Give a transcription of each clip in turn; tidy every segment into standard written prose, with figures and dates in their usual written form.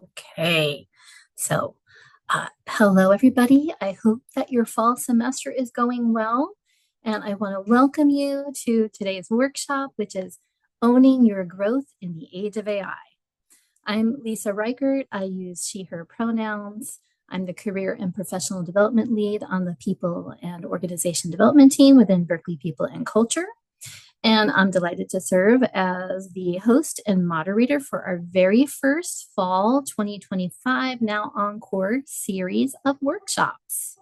Okay, so hello everybody. I hope that your fall semester is going well. And I want to welcome you to today's workshop, which is Owning Your Growth in the Age of AI. I'm Lisa Reichert. I use she, her pronouns. I'm the Career and Professional Development Lead on the People and Organization Development Team within Berkeley People and Culture. And I'm delighted to serve as the host and moderator for our very first fall 2025 Now Encore series of workshops.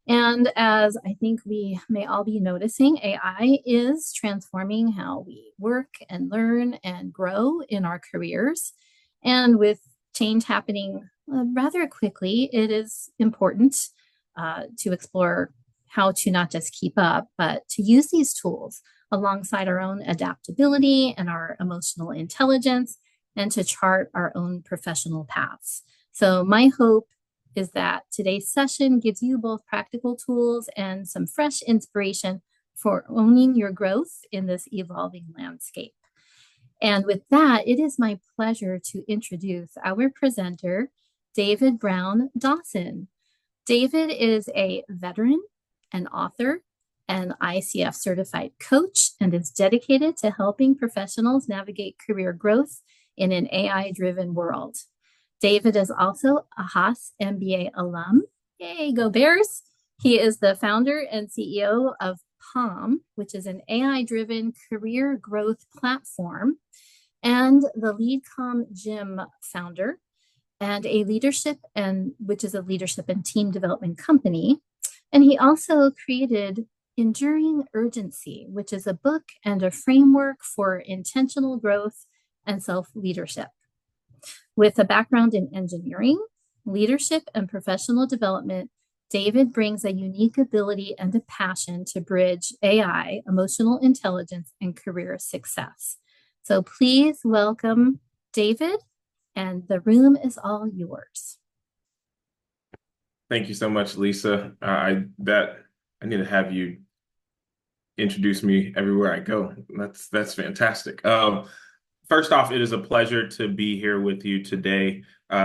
And as I think we may all be noticing, AI is transforming how we work and learn and grow in our careers. And with change happening rather quickly, it is important to explore how to not just keep up, but to use these tools alongside our own adaptability and our emotional intelligence, and to chart our own professional paths. So my hope is that today's session gives you both practical tools and some fresh inspiration for owning your growth in this evolving landscape. And with that, it is my pleasure to introduce our presenter, David Brown Dawson. David is a veteran, an author, an ICF certified coach, and is dedicated to helping professionals navigate career growth in an AI-driven world. David is also a Haas MBA alum. Yay, go Bears! He is the founder and CEO of Palm, which is an AI-driven career growth platform, and the LeadCom Gym founder, and which is a leadership and team development company. And he also created Enduring Urgency, which is a book and a framework for intentional growth and self-leadership. With a background in engineering, leadership, and professional development, David brings a unique ability and a passion to bridge AI, emotional intelligence, and career success. So please welcome David, and the room is all yours. Thank you so much, Lisa. I need to have you introduce me everywhere I go. That's fantastic. First off, it is a pleasure to be here with you today.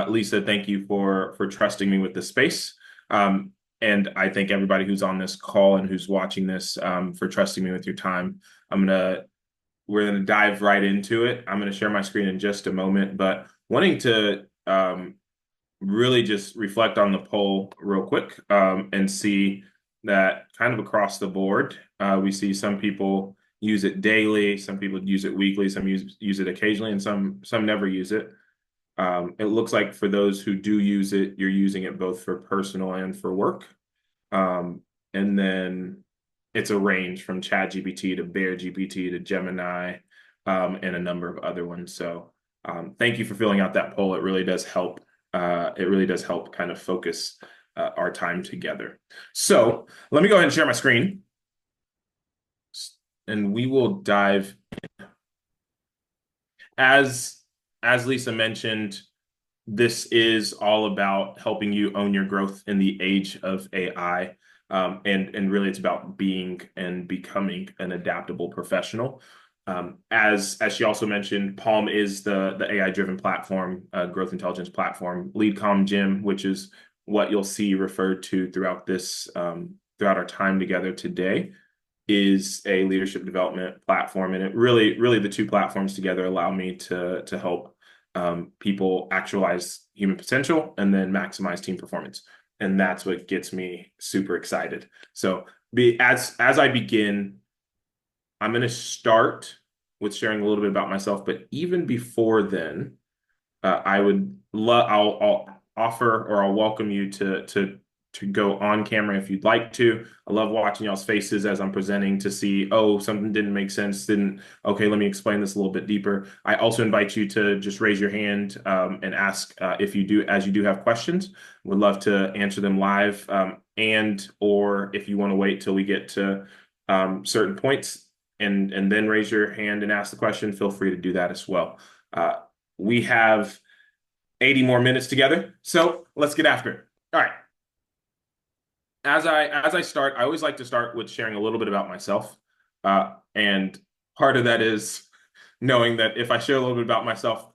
Lisa, thank you for trusting me with the space. And I thank everybody who's on this call and who's watching this for trusting me with your time. We're gonna dive right into it. I'm gonna share my screen in just a moment, but wanting to really just reflect on the poll real quick and see that kind of across the board, we see some people use it daily, some people use it weekly, some use it occasionally, and some never use it. It looks like for those who do use it, you're using it both for personal and for work. And then it's a range from ChatGPT to BearGPT to Gemini, and a number of other ones. So thank you for filling out that poll. It really does help. It really does help kind of focus our time together. So let me go ahead and share my screen, and we will dive in. As Lisa mentioned, this is all about helping you own your growth in the age of AI. And really it's about being and becoming an adaptable professional. As she also mentioned, Palm is the AI-driven platform, growth intelligence platform. LeadCom Gym, which is what you'll see referred to throughout our time together today, is a leadership development platform. And it really the two platforms together allow me to help people actualize human potential and then maximize team performance. And that's what gets me super excited. So as I begin, I'm going to start with sharing a little bit about myself, but even before then, I'll offer, or I'll welcome you to go on camera if you'd like to. I love watching y'all's faces as I'm presenting to see, oh, something didn't make sense, okay, let me explain this a little bit deeper. I also invite you to just raise your hand and ask if you do have questions. Would love to answer them live, or if you want to wait till we get to certain points and then raise your hand and ask the question, feel free to do that as well. We have 80 more minutes together, so let's get after it. All right. As I start, I always like to start with sharing a little bit about myself. And part of that is knowing that if I share a little bit about myself,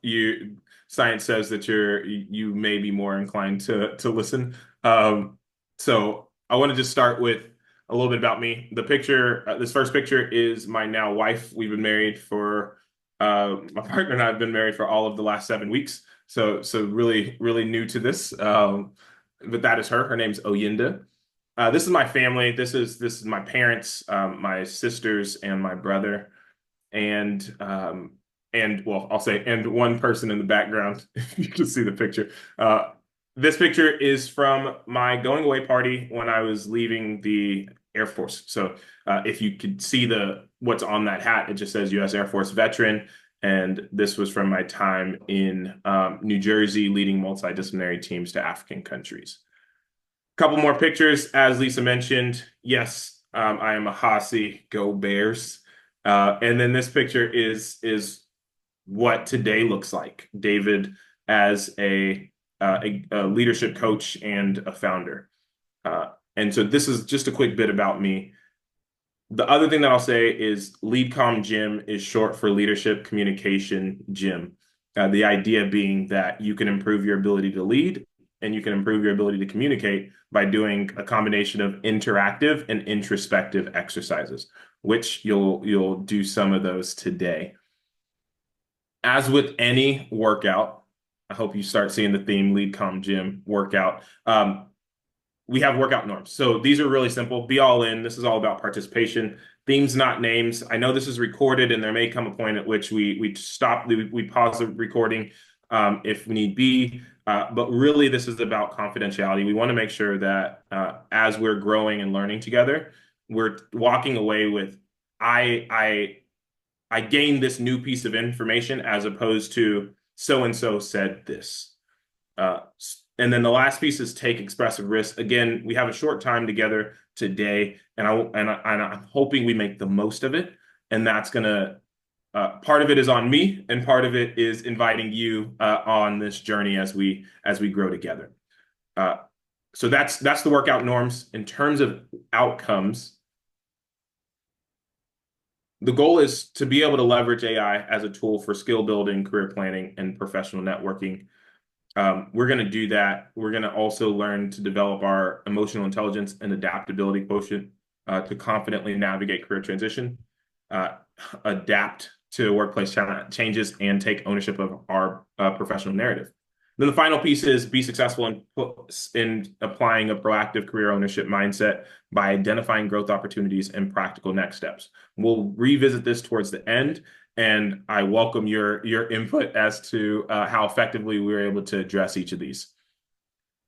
science says that you may be more inclined to listen. Um, so I want to just start with a little bit about me. The picture, this first picture is my now wife. We've been married for my partner and I have been married for all of the last 7 weeks. So really, really new to this. But that is her. Her name's Oyinda. This is my family. This is my parents, my sisters, and my brother, and well, I'll say and one person in the background. If you can see the picture. This picture is from my going away party when I was leaving the Air Force. So if you could see the what's on that hat, it just says U.S. Air Force veteran. And this was from my time in New Jersey, leading multidisciplinary teams to African countries. Couple more pictures, as Lisa mentioned. Yes, I am a Hasi. Go Bears! And then this picture is what today looks like. David as a leadership coach and a founder. And so this is just a quick bit about me. The other thing that I'll say is LeadComm Gym is short for Leadership Communication Gym. The idea being that you can improve your ability to lead and you can improve your ability to communicate by doing a combination of interactive and introspective exercises, which you'll do some of those today. As with any workout, I hope you start seeing the theme LeadComm Gym workout. We have workout norms. So these are really simple. Be all in. This is all about participation. Themes, not names. I know this is recorded, and there may come a point at which we stop, we pause the recording if need be. But really, this is about confidentiality. We want to make sure that as we're growing and learning together, we're walking away with I gained this new piece of information as opposed to so and so said this. Uh, and then the last piece is take expressive risk. Again, we have a short time together today, and I'm hoping we make the most of it. And that's gonna part of it is on me, and part of it is inviting you on this journey as we grow together. Uh, so that's the workout norms. In terms of outcomes, the goal is to be able to leverage AI as a tool for skill building, career planning, and professional networking. We're going to do that. We're going to also learn to develop our emotional intelligence and adaptability quotient to confidently navigate career transition, uh, adapt to workplace changes, and take ownership of our professional narrative. Then the final piece is be successful in applying a proactive career ownership mindset by identifying growth opportunities and practical next steps. We'll revisit this towards the end, and I welcome your input as to how effectively we were able to address each of these.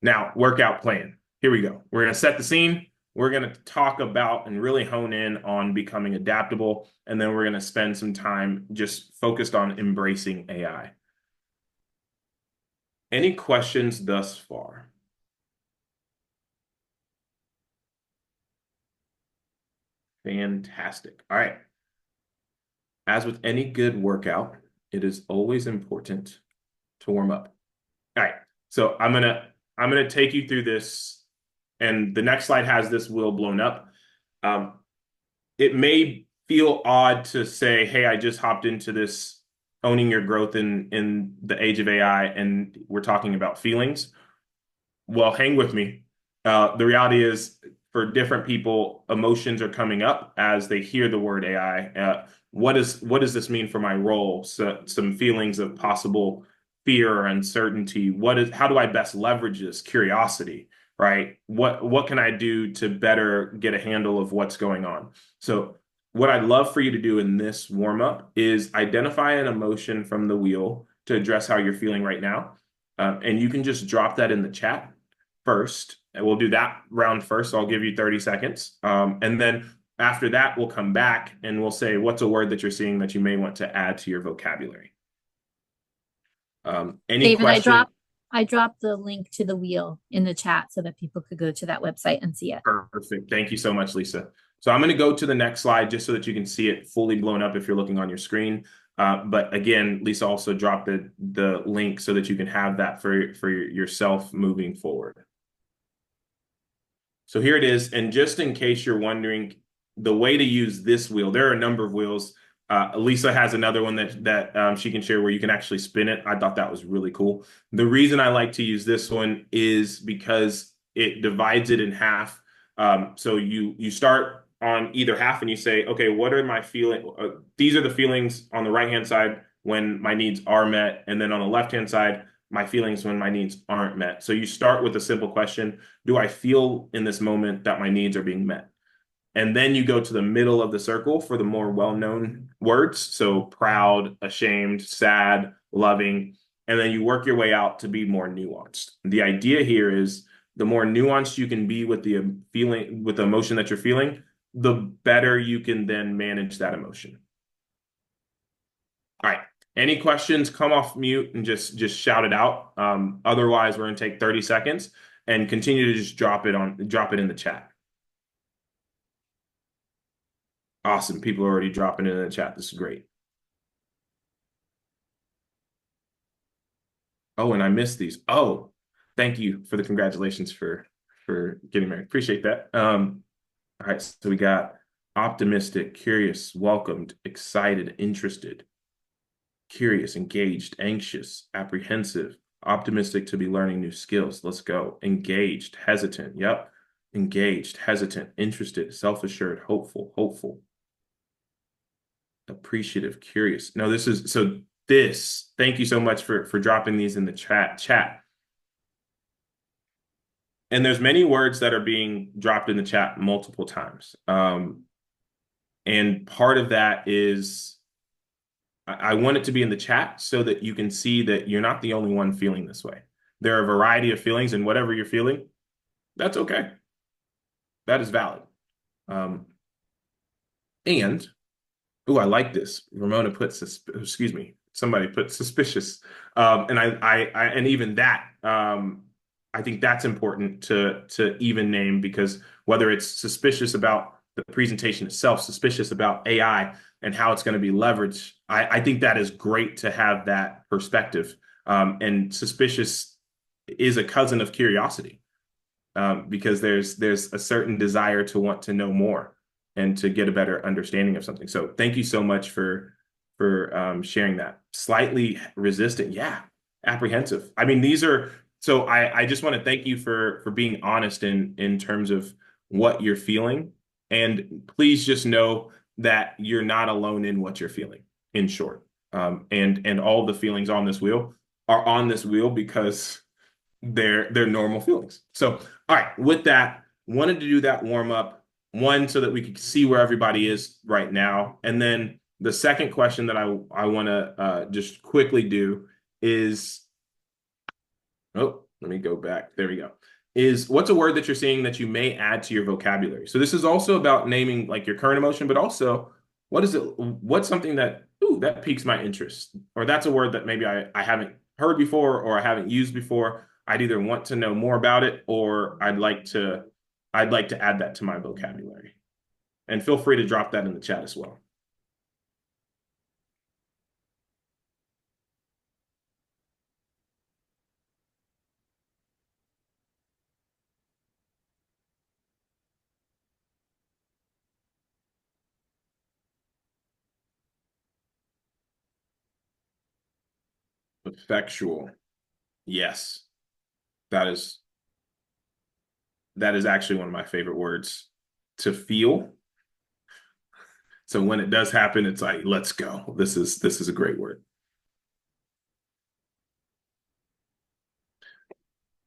Now, workout plan. Here we go. We're going to set the scene. We're going to talk about and really hone in on becoming adaptable, and then we're going to spend some time just focused on embracing AI. Any questions thus far? Fantastic. All right. As with any good workout, it is always important to warm up. All right. So I'm gonna take you through this, and the next slide has this wheel blown up. It may feel odd to say, "Hey, I just hopped into this owning your growth in the age of AI, and we're talking about feelings." Well, hang with me. The reality is, for different people, emotions are coming up as they hear the word AI. What does this mean for my role? So, some feelings of possible fear or uncertainty. How do I best leverage this? Curiosity, right? What can I do to better get a handle of what's going on? So, what I'd love for you to do in this warm up is identify an emotion from the wheel to address how you're feeling right now. And you can just drop that in the chat first. And we'll do that round first. So I'll give you 30 seconds. And then after that, we'll come back and we'll say, what's a word that you're seeing that you may want to add to your vocabulary? Any David, question? I dropped the link to the wheel in the chat so that people could go to that website and see it. Perfect. Thank you so much, Lisa. So I'm going to go to the next slide just so that you can see it fully blown up if you're looking on your screen. But again, Lisa also dropped the link so that you can have that for yourself moving forward. So here it is. And just in case you're wondering, the way to use this wheel, there are a number of wheels. Lisa has another one that she can share where you can actually spin it. I thought that was really cool. The reason I like to use this one is because it divides it in half. So you start on either half and you say, okay, what are my feeling? These are the feelings on the right hand side when my needs are met, and then on the left hand side, my feelings when my needs aren't met. So you start with a simple question: do I feel in this moment that my needs are being met? And then you go to the middle of the circle for the more well-known words. So proud, ashamed, sad, loving. And then you work your way out to be more nuanced. The idea here is the more nuanced you can be with the feeling, with the emotion that you're feeling, the better you can then manage that emotion. All right. Any questions, come off mute and just shout it out. Otherwise, we're gonna take 30 seconds and continue to just drop it in the chat. Awesome. People are already dropping it in the chat. This is great. Oh, and I missed these. Oh, thank you for the congratulations for getting married. Appreciate that. All right, so we got optimistic, curious, welcomed, excited, interested, curious, engaged, anxious, apprehensive, optimistic to be learning new skills. Let's go. Engaged, hesitant. Yep. Engaged, hesitant, interested, self-assured, hopeful, hopeful, appreciative, curious. No, this is so this. Thank you so much for dropping these in the chat. And there's many words that are being dropped in the chat multiple times. And part of that is I want it to be in the chat so that you can see that you're not the only one feeling this way. There are a variety of feelings, and whatever you're feeling, that's okay. That is valid. Um, and oh, I like this. Ramona put excuse me. Somebody put suspicious. And and even that, I think that's important to even name, because whether it's suspicious about the presentation itself, suspicious about AI and how it's going to be leveraged, I think that is great to have that perspective. And suspicious is a cousin of curiosity, because there's a certain desire to want to know more and to get a better understanding of something. So thank you so much for sharing that. Slightly resistant, yeah, apprehensive. I mean, these are so I just want to thank you for being honest in terms of what you're feeling, and please just know that you're not alone in what you're feeling. In short, and all the feelings on this wheel are on this wheel because they're normal feelings. So, all right, with that, wanted to do that warm up one so that we could see where everybody is right now, and then the second question that I want to just quickly do is, oh, let me go back. There we go. Is what's a word that you're seeing that you may add to your vocabulary? So this is also about naming like your current emotion, but also what is it? What's something that, ooh, that piques my interest, or that's a word that maybe I haven't heard before or I haven't used before. I'd either want to know more about it or I'd like to add that to my vocabulary. And feel free to drop that in the chat as well. Effectual. Yes, that is that is actually one of my favorite words to feel. So when it does happen, it's like, let's go. This is a great word.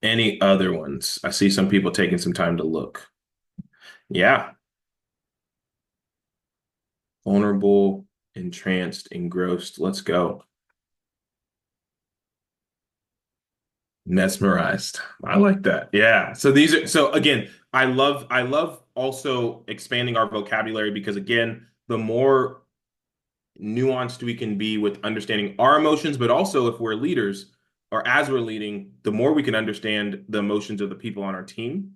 Any other ones? I see some people taking some time to look. Yeah. Vulnerable, entranced, engrossed. Let's go. Mesmerized. I like that. Yeah. So these are so again, I love also expanding our vocabulary, because again, the more nuanced we can be with understanding our emotions, but also if we're leaders or as we're leading, the more we can understand the emotions of the people on our team,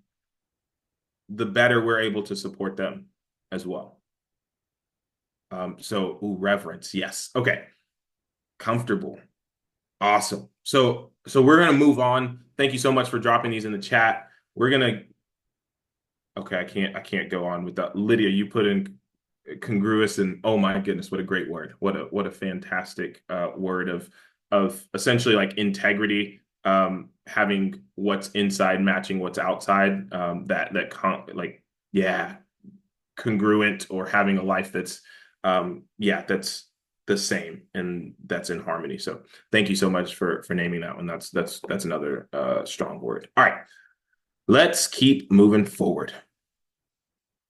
the better we're able to support them as well. So ooh, reverence, yes. Okay. Comfortable. Awesome. So we're gonna move on. Thank you so much for dropping these in the chat. We're gonna okay, I can't go on with that. Lydia, you put in congruous, and oh my goodness, what a great word. What a fantastic word of essentially like integrity, having what's inside matching what's outside, like yeah, congruent, or having a life that's that's the same and that's in harmony. So thank you so much for naming that one. That's another strong word. All right, let's keep moving forward.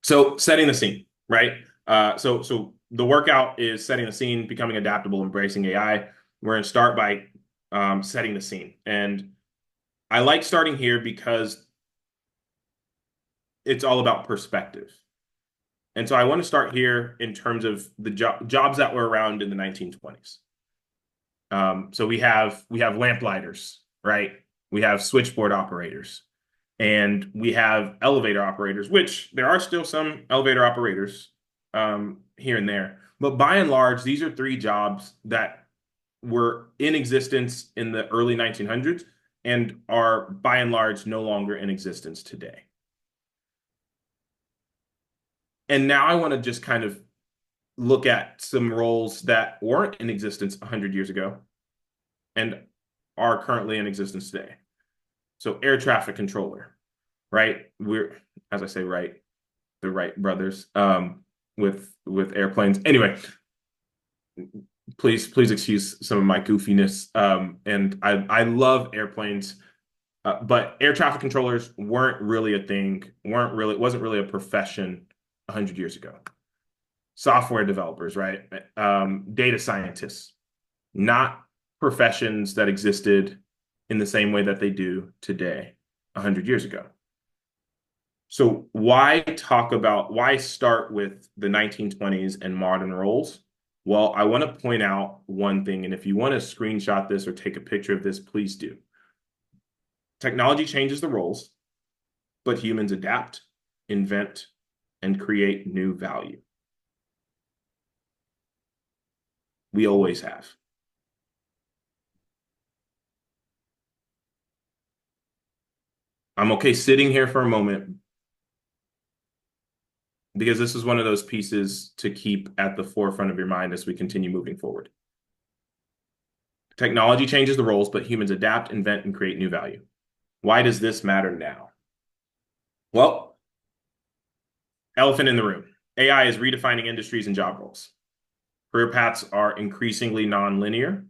So setting the scene, right? So the workout is setting the scene, becoming adaptable, embracing AI. We're going to start by setting the scene, and I like starting here because it's all about perspective. And so I want to start here in terms of the jobs that were around in the 1920s. So we have lamplighters, right? We have switchboard operators, and we have elevator operators, which there are still some elevator operators here and there. But by and large, these are three jobs that were in existence in the early 1900s and are by and large no longer in existence today. And now I want to just kind of look at some roles that weren't in existence 100 years ago and are currently in existence today. So air traffic controller, right? As I say, right, the Wright brothers, with airplanes. Anyway, please excuse some of my goofiness. And I love airplanes, but air traffic controllers weren't really a thing. Wasn't really a profession 100 years ago. Software developers, right? Data scientists, not professions that existed in the same way that they do today 100 years ago. So why start with the 1920s and modern roles? Well, I want to point out one thing, and if you want to screenshot this or take a picture of this, please do. Technology changes the roles, but humans adapt, invent, and create new value. We always have. I'm okay sitting here for a moment because this is one of those pieces to keep at the forefront of your mind as we continue moving forward. Technology changes the roles, but humans adapt, invent, and create new value. Why does this matter now? Well, elephant in the room. AI is redefining industries and job roles. Career paths are increasingly non-linear.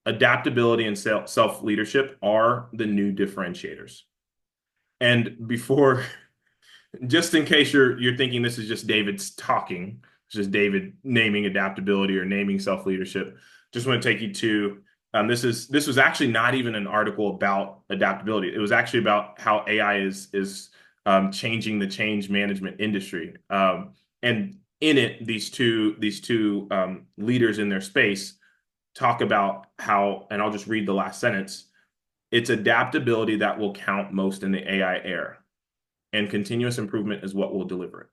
Adaptability and self-leadership are the new differentiators. And before, just in case you're thinking this is just David's talking, it's just David naming adaptability or naming self-leadership, just want to take you to this was actually not even an article about adaptability. It was actually about how AI is changing the change management industry. And in it, these two leaders in their space talk about how, and I'll just read the last sentence. It's adaptability that will count most in the AI era, and continuous improvement is what will deliver it.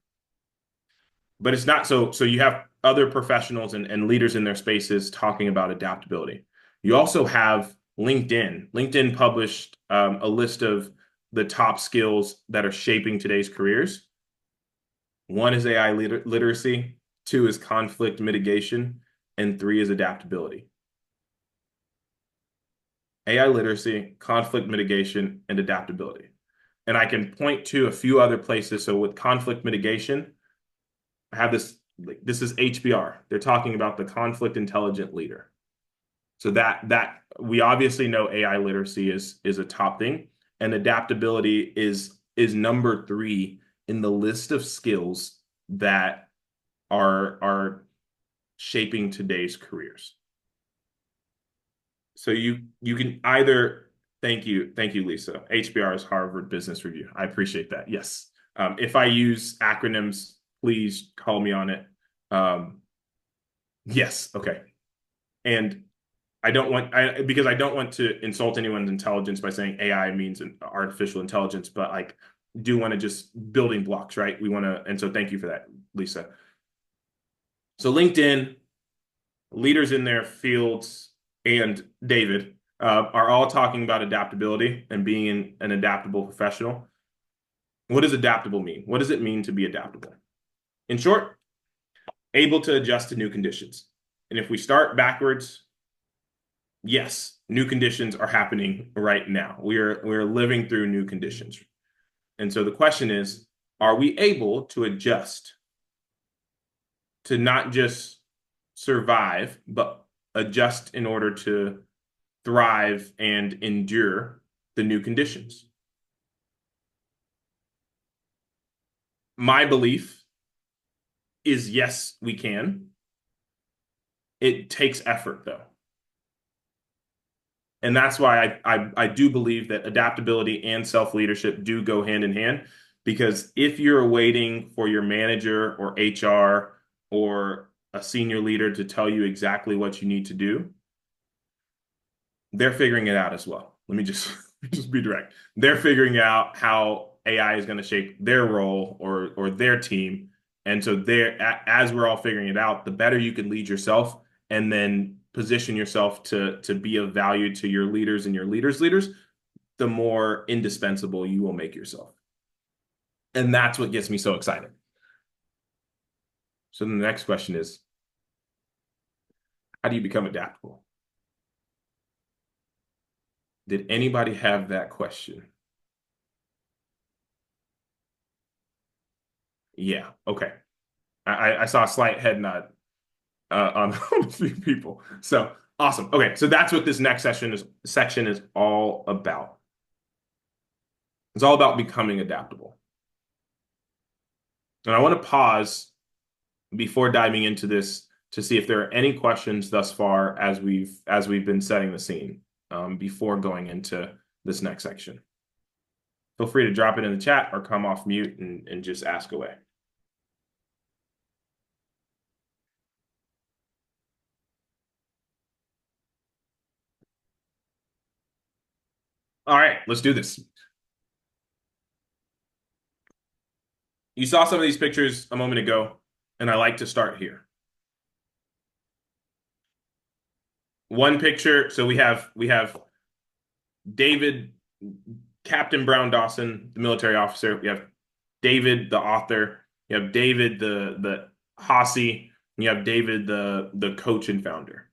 But it's not so. So you have other professionals and leaders in their spaces talking about adaptability. You also have LinkedIn. LinkedIn published a list of the top skills that are shaping today's careers. One is AI literacy, two is conflict mitigation, and three is adaptability. AI literacy, conflict mitigation, and adaptability. And I can point to a few other places. So with conflict mitigation, I have this is HBR. They're talking about the conflict intelligent leader. So that we obviously know AI literacy is a top thing, and adaptability is number three in the list of skills that are shaping today's careers. So you can either thank you, Lisa. HBR is Harvard Business Review. I appreciate that. Yes. If I use acronyms, please call me on it. Yes. Okay. And because I don't want to insult anyone's intelligence by saying AI means an artificial intelligence, but like do want to just building blocks, right? We want to, and so thank you for that, Lisa. So LinkedIn, leaders in their fields, and David are all talking about adaptability and being an adaptable professional. What does adaptable mean? What does it mean to be adaptable? In short, able to adjust to new conditions. And if we start backwards, yes, new conditions are happening right now. We're living through new conditions. And so the question is, are we able to adjust to not just survive, but adjust in order to thrive and endure the new conditions? My belief is yes, we can. It takes effort, though. And that's why I do believe that adaptability and self-leadership do go hand in hand. Because if you're waiting for your manager or HR or a senior leader to tell you exactly what you need to do, they're figuring it out as well. Let me just just be direct. They're figuring out how AI is going to shape their role or their team. And so there, as we're all figuring it out, the better you can lead yourself and then position yourself to be of value to your leaders and your leaders, the more indispensable you will make yourself. And that's what gets me so excited. So the next question is, how do you become adaptable? Did anybody have that question? Yeah. Okay. I saw a slight head nod on a few people. So awesome. Okay, so that's what this next section is all about. It's all about becoming adaptable. And I want to pause before diving into this to see if there are any questions thus far as we've been setting the scene before going into this next section. Feel free to drop it in the chat or come off mute and just ask away. All right, let's do this. You saw some of these pictures a moment ago, and I like to start here. One picture, so we have David, Captain Brown Dawson, the military officer. We have David, the author. You have David, the Hossie. And you have David, the coach and founder.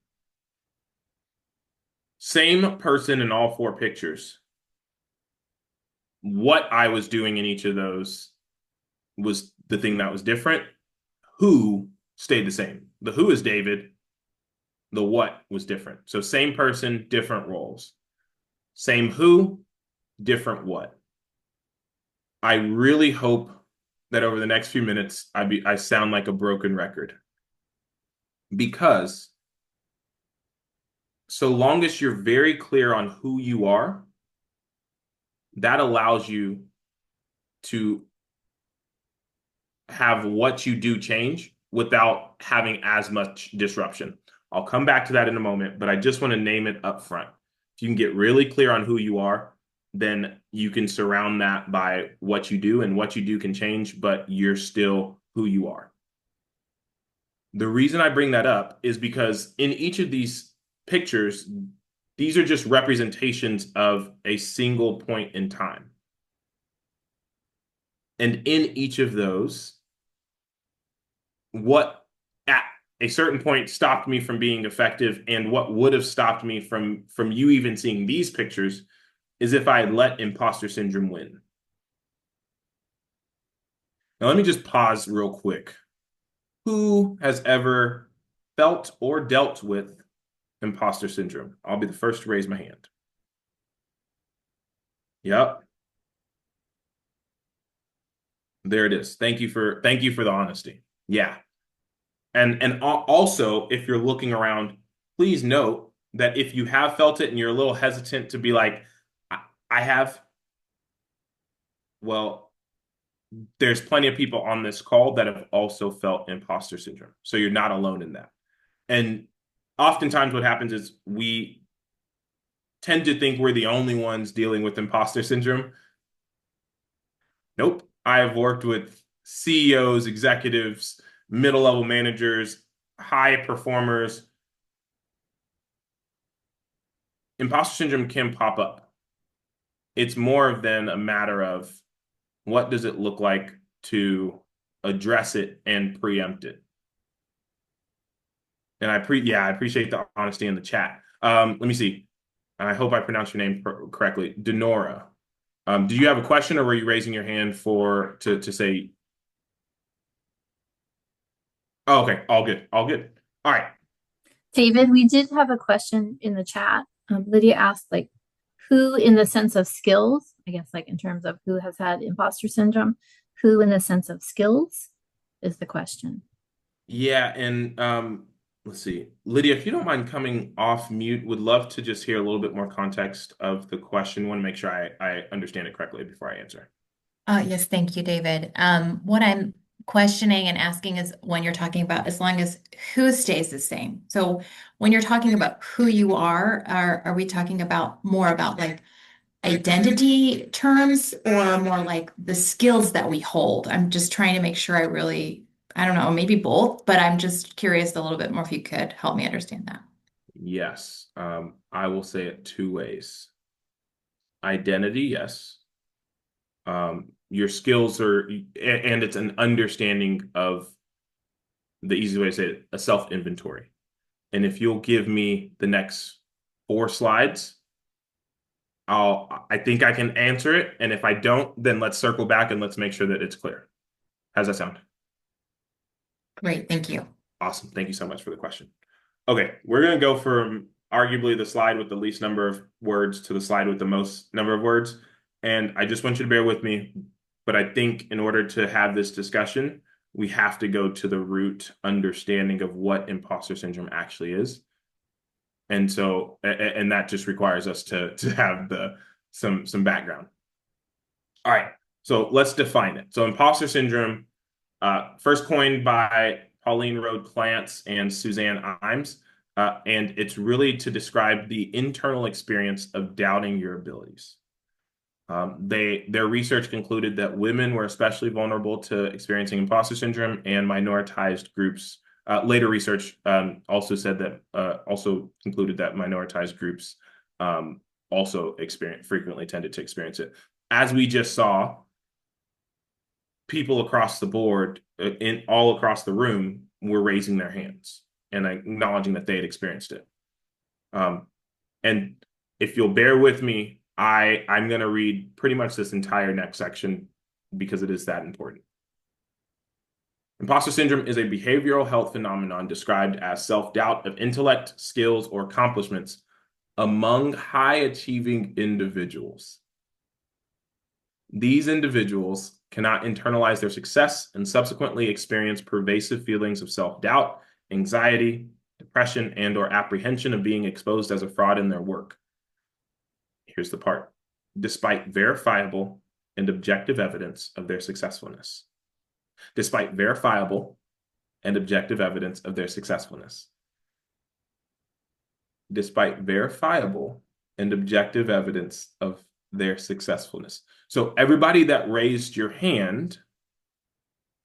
Same person in all four pictures. What I was doing in each of those was the thing that was different. Who stayed the same. The who is David. The what was different. So same person, different roles. Same who, different what. I really hope that over the next few minutes I sound like a broken record because so long as you're very clear on who you are, that allows you to have what you do change without having as much disruption. I'll come back to that in a moment, but I just want to name it up front. If you can get really clear on who you are, then you can surround that by what you do, and what you do can change, but you're still who you are. The reason I bring that up is because in each of these pictures, these are just representations of a single point in time. And in each of those, what at a certain point stopped me from being effective and what would have stopped me from you even seeing these pictures is if I had let imposter syndrome win. Now, let me just pause real quick. Who has ever felt or dealt with imposter syndrome? I'll be the first to raise my hand. Yep. There it is. Thank you for the honesty. Yeah. And also, if you're looking around, please note that if you have felt it and you're a little hesitant to be like, I have, well, there's plenty of people on this call that have also felt imposter syndrome. So you're not alone in that. And oftentimes what happens is we tend to think we're the only ones dealing with imposter syndrome. Nope. I have worked with CEOs, executives, middle level managers, high performers. Imposter syndrome can pop up. It's more than a matter of what does it look like to address it and preempt it. And I appreciate the honesty in the chat. Let me see. I hope I pronounced your name correctly. Denora. Do you have a question or were you raising your hand to say, oh, okay, all good, all good. All right. David, we did have a question in the chat. Lydia asked, like, who in the sense of skills, I guess, like in terms of who has had imposter syndrome, who in the sense of skills is the question. Yeah, and let's see. Lydia, if you don't mind coming off mute, would love to just hear a little bit more context of the question. Want to make sure I understand it correctly before I answer. Yes, thank you, David. What I'm questioning and asking is when you're talking about as long as who stays the same. So when you're talking about who you are we talking about more about like identity terms or more like the skills that we hold? I'm just trying to make sure I don't know, maybe both, but I'm just curious a little bit more if you could help me understand that. Yes, I will say it two ways. Identity, yes. Your skills are, and it's an understanding of the easy way to say it, a self inventory. And if you'll give me the next 4 slides, I think I can answer it. And if I don't, then let's circle back and let's make sure that it's clear. How's that sound? Great, thank you. Awesome. Thank you so much for the question. Okay, we're going to go from arguably the slide with the least number of words to the slide with the most number of words. And I just want you to bear with me. But I think in order to have this discussion, we have to go to the root understanding of what imposter syndrome actually is. And so, and that just requires us to have some background. All right, so let's define it. So imposter syndrome, first coined by Pauline Rode Clance and Suzanne Imes, and it's really to describe the internal experience of doubting your abilities. Their research concluded that women were especially vulnerable to experiencing imposter syndrome, and minoritized groups. Later research also said that also concluded that minoritized groups also frequently tended to experience it. As we just saw, people across the board, in all across the room, were raising their hands and acknowledging that they had experienced it. And if you'll bear with me, I'm going to read pretty much this entire next section because it is that important. Imposter syndrome is a behavioral health phenomenon described as self-doubt of intellect, skills, or accomplishments among high-achieving individuals. These individuals cannot internalize their success and subsequently experience pervasive feelings of self-doubt, anxiety, depression, and/or apprehension of being exposed as a fraud in their work. Here's the part. Despite verifiable and objective evidence of their successfulness. Despite verifiable and objective evidence of their successfulness. Despite verifiable and objective evidence of their successfulness. So everybody that raised your hand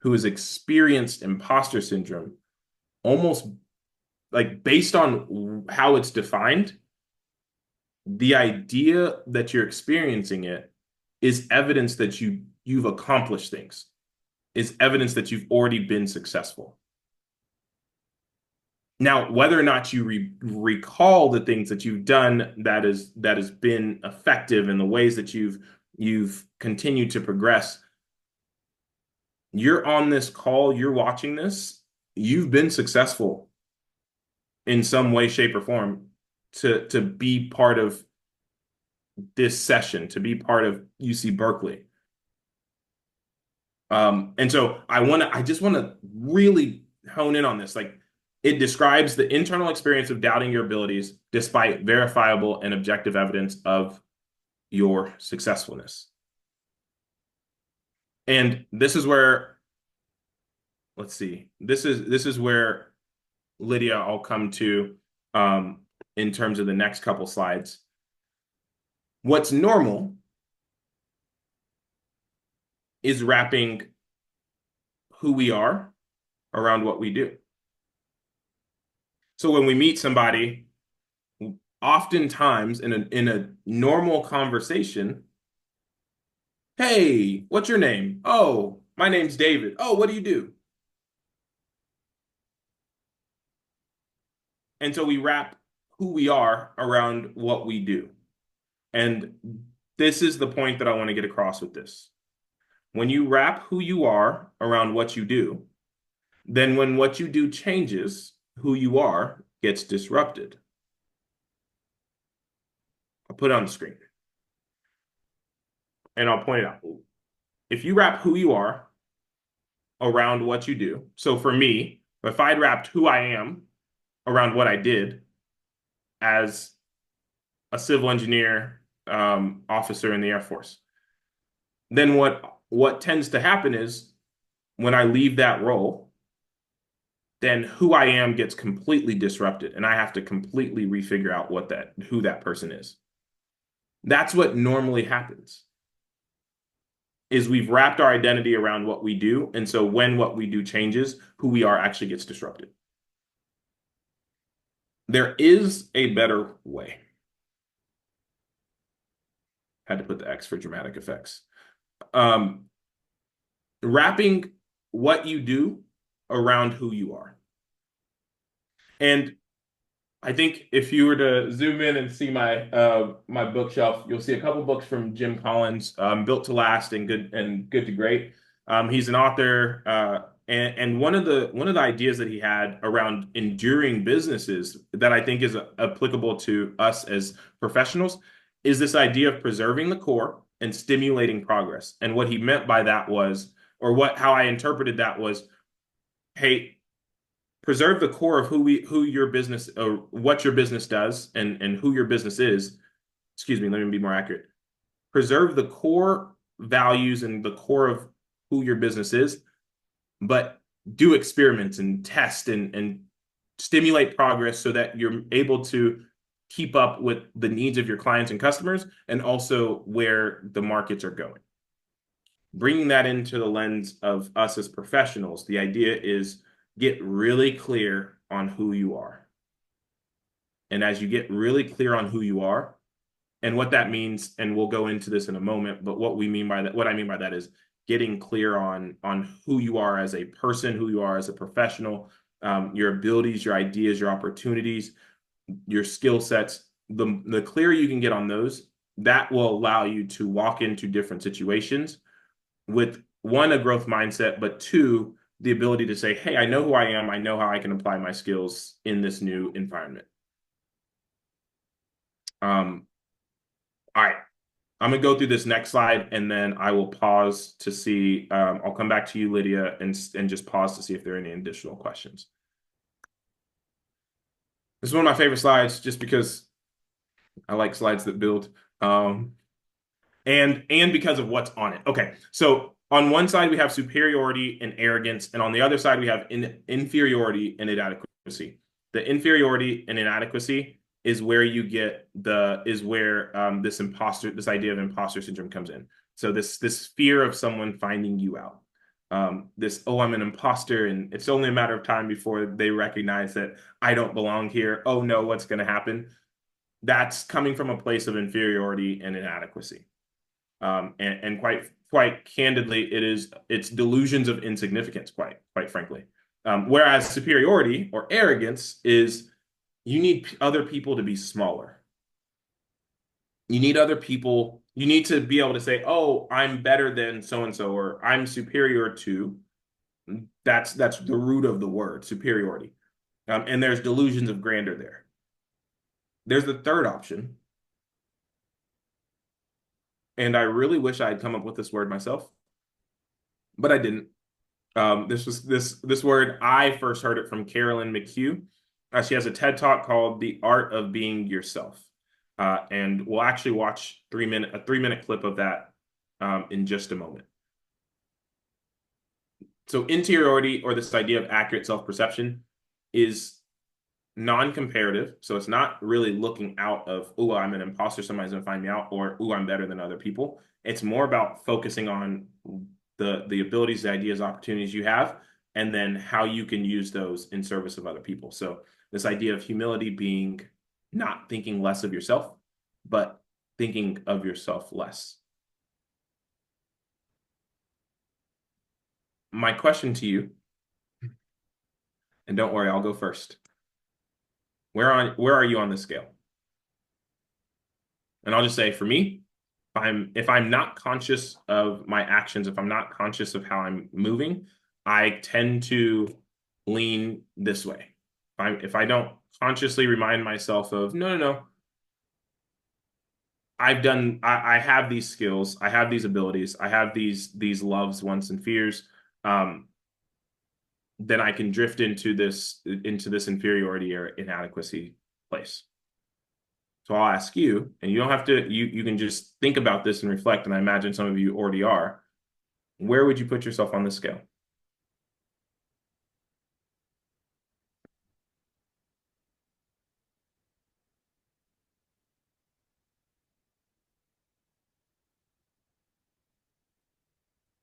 who has experienced imposter syndrome, almost like based on how it's defined, the idea that you're experiencing it is evidence that you've accomplished things, is evidence that you've already been successful. Now, whether or not you recall the things that you've done that has been effective in the ways that you've continued to progress, you're on this call, you're watching this, you've been successful in some way, shape, or form to be part of this session, to be part of UC Berkeley. And so I just want to really hone in on this. Like, it describes the internal experience of doubting your abilities despite verifiable and objective evidence of your successfulness. And this is where, let's see, this is where Lydia, I'll come to in terms of the next couple slides. What's normal is wrapping who we are around what we do. So when we meet somebody, oftentimes in a normal conversation, hey, what's your name? Oh, My name's David. Oh, what do you do? And so we wrap who we are around what we do. And this is the point that I want to get across with this. When you wrap who you are around what you do, then when what you do changes, who you are gets disrupted. I'll put it on the screen and I'll point it out. If you wrap who you are around what you do, so for me, if I'd wrapped who I am around what I did as a civil engineer officer in the Air Force, then what tends to happen is when I leave that role, then who I am gets completely disrupted, and I have to completely refigure out who that person is. That's what normally happens. Is we've wrapped our identity around what we do, and so when what we do changes, who we are actually gets disrupted. There is a better way. Had to put the X for dramatic effects. Wrapping what you do around who you are. And I think if you were to zoom in and see my bookshelf, you'll see a couple books from Jim Collins, Built to Last and Good to Great. He's an author, and one of the ideas that he had around enduring businesses that I think is applicable to us as professionals is this idea of preserving the core and stimulating progress. And what he meant by that was, how I interpreted that was, hey, preserve the core of who your business or what your business does and who your business is. Excuse me, let me be more accurate. Preserve the core values and the core of who your business is, but do experiments and test and stimulate progress so that you're able to keep up with the needs of your clients and customers and also where the markets are going. Bringing that into the lens of us as professionals, the idea is get really clear on who you are. And as you get really clear on who you are and what that means, and we'll go into this in a moment, but what I mean by that is getting clear on who you are as a person, who you are as a professional, your abilities, your ideas, your opportunities, your skill sets. The clearer you can get on those, that will allow you to walk into different situations with one, a growth mindset, but two, the ability to say, hey, I know who I am. I know how I can apply my skills in this new environment. All right. I'm going to go through this next slide and then I will pause to see. I'll come back to you, Lydia, and just pause to see if there are any additional questions. This is one of my favorite slides just because I like slides that build. And because of what's on it. Okay, so on one side we have superiority and arrogance, and on the other side we have inferiority and inadequacy. The inferiority and inadequacy is where you get this idea of imposter syndrome comes in. So this fear of someone finding you out. I'm an imposter, and it's only a matter of time before they recognize that I don't belong here. Oh no, what's going to happen? That's coming from a place of inferiority and inadequacy. And quite candidly, it's delusions of insignificance, quite frankly. Whereas superiority or arrogance is you need other people to be smaller. You need other people. You need to be able to say, "Oh, I'm better than so and so," or "I'm superior to." That's the root of the word superiority. And there's delusions of grandeur there. There's the third option, and I really wish I had come up with this word myself, but I didn't. This word, I first heard it from Carolyn McHugh. She has a TED Talk called "The Art of Being Yourself," and we'll actually watch a 3-minute clip of that in just a moment. So interiority, or this idea of accurate self-perception, is non-comparative. So it's not really looking out of, oh, I'm an imposter, somebody's gonna find me out, or oh, I'm better than other people. It's more about focusing on the abilities, the ideas, opportunities you have, and then how you can use those in service of other people. So this idea of humility being not thinking less of yourself, but thinking of yourself less. my question to you, and don't worry, I'll go first. Where are you on this scale? And I'll just say, for me, if I'm not conscious of my actions, if I'm not conscious of how I'm moving, I tend to lean this way. If I don't consciously remind myself of, no, I have these skills, I have these abilities, I have these loves, wants, and fears, then I can drift into this inferiority or inadequacy place. So I'll ask you, and you don't have to, you can just think about this and reflect, and I imagine some of you already are. Where would you put yourself on the scale?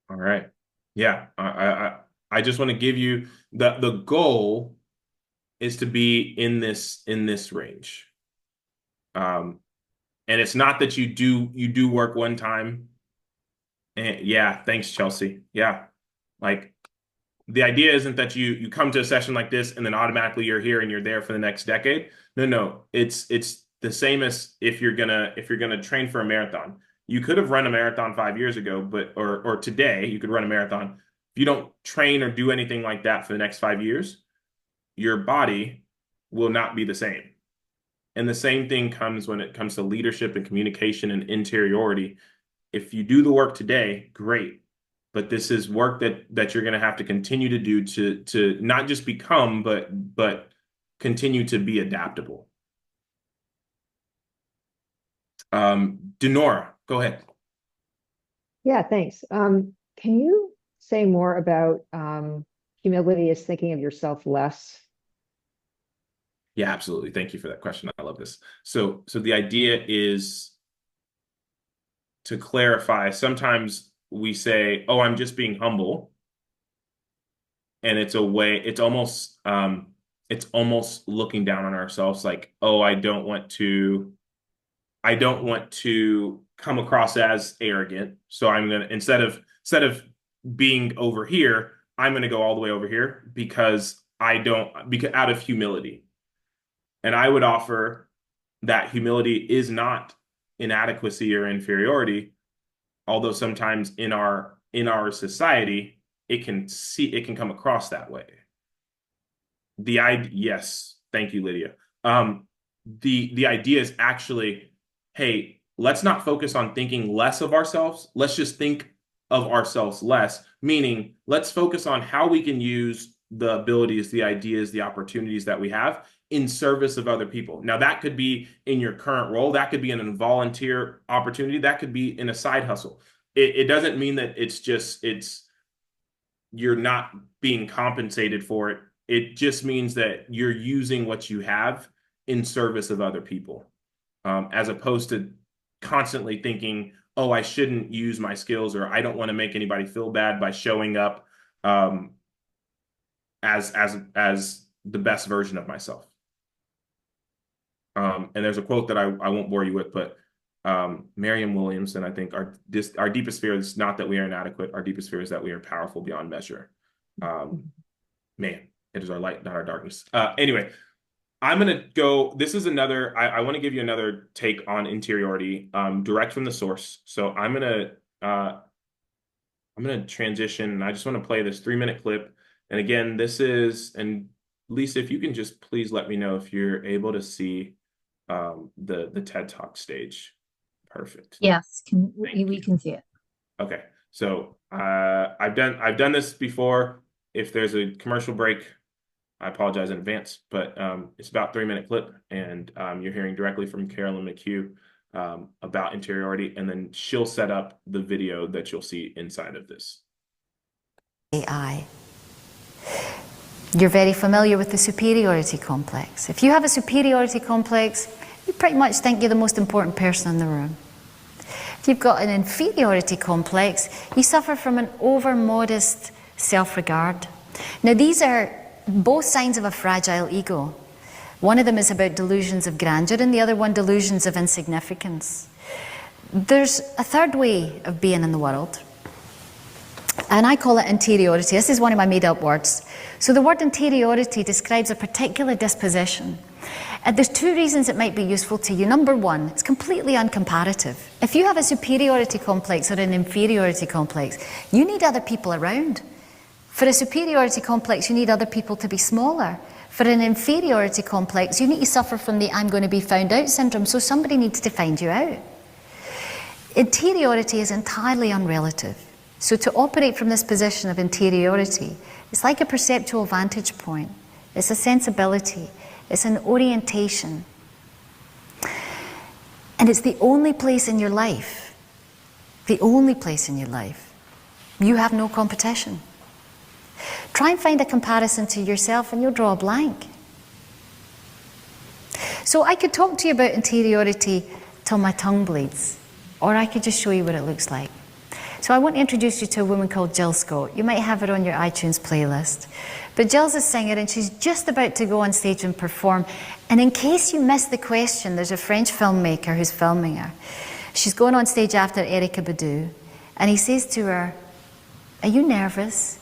All right. Yeah. I just want to give you the goal is to be in this range. And it's not that you do work one time. And yeah, thanks, Chelsea. Yeah. Like the idea isn't that you come to a session like this and then automatically you're here and you're there for the next decade. No. It's the same as if you're gonna train for a marathon. You could have run a marathon 5 years ago, but or today you could run a marathon. If you don't train or do anything like that for the next 5 years, your body will not be the same. And the same thing comes when it comes to leadership and communication and interiority. If you do the work today, great. But this is work that you're going to have to continue to do to not just become, but continue to be adaptable. Denora, go ahead. Yeah, thanks. Can you say more about humility as thinking of yourself less? Yeah, absolutely. Thank you for that question. I love this. So the idea is to clarify. Sometimes we say, "Oh, I'm just being humble," and it's almost looking down on ourselves, like, "Oh, I don't want to come across as arrogant, so I'm gonna instead of being over here, I'm gonna go all the way over here because out of humility." And I would offer that humility is not inadequacy or inferiority, although sometimes in our society it can come across that way. Yes, thank you, Lydia. The idea is actually, hey, let's not focus on thinking less of ourselves. Let's just think of ourselves less, meaning let's focus on how we can use the abilities, the ideas, the opportunities that we have in service of other people. Now, that could be in your current role. That could be in a volunteer opportunity. That could be in a side hustle. It doesn't mean that you're not being compensated for it. It just means that you're using what you have in service of other people, as opposed to constantly thinking, oh, I shouldn't use my skills, or I don't want to make anybody feel bad by showing up as the best version of myself. And there's a quote that I won't bore you with, but Merriam-Williamson, I think, our deepest fear is not that we are inadequate. Our deepest fear is that we are powerful beyond measure. Man, it is our light, not our darkness. Anyway, I'm going to go. This is another, I want to give you another take on interiority, direct from the source. So I'm going to transition, and I just want to play this 3-minute clip. And again, and Lisa, if you can just please let me know if you're able to see the TED Talk stage. Perfect. Yes, we can see it. Okay, so I've done this before. If there's a commercial break, I apologize in advance, but it's about 3-minute clip, and you're hearing directly from Carolyn McHugh about interiority, and then she'll set up the video that you'll see inside of this. AI. You're very familiar with the superiority complex. If you have a superiority complex, you pretty much think you're the most important person in the room. If you've got an inferiority complex, you suffer from an over-modest self-regard. Now, these are both signs of a fragile ego. One of them is about delusions of grandeur, and the other one delusions of insignificance. There's a third way of being in the world. And I call it interiority. This is one of my made-up words. So the word interiority describes a particular disposition. And there's two reasons it might be useful to you. Number one, it's completely uncomparative. If you have a superiority complex or an inferiority complex, you need other people around. For a superiority complex, you need other people to be smaller. For an inferiority complex, you need to suffer from the I'm going to be found out syndrome, so somebody needs to find you out. Interiority is entirely unrelative. So to operate from this position of interiority, it's like a perceptual vantage point. It's a sensibility. It's an orientation. And it's the only place in your life, you have no competition. Try and find a comparison to yourself and you'll draw a blank. So I could talk to you about interiority till my tongue bleeds, or I could just show you what it looks like. So I want to introduce you to a woman called Jill Scott. You might have her on your iTunes playlist. But Jill's a singer and she's just about to go on stage and perform. And in case you missed the question, there's a French filmmaker who's filming her. She's going on stage after Erykah Badu. And he says to her, are you nervous,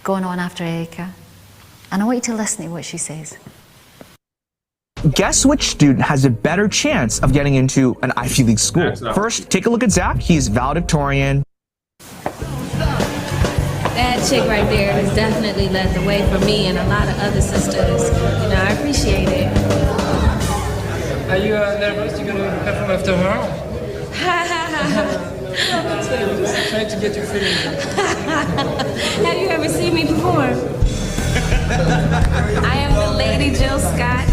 going on after Erykah? And I want you to listen to what she says. Guess which student has a better chance of getting into an Ivy League school? First, take a look at Zach. He's valedictorian. That chick right there has definitely led the way for me and a lot of other sisters. I appreciate it. Are you nervous you're going to perform after her? Just trying to get your feelings. Have you ever seen me perform? I am the Lady Jill Scott.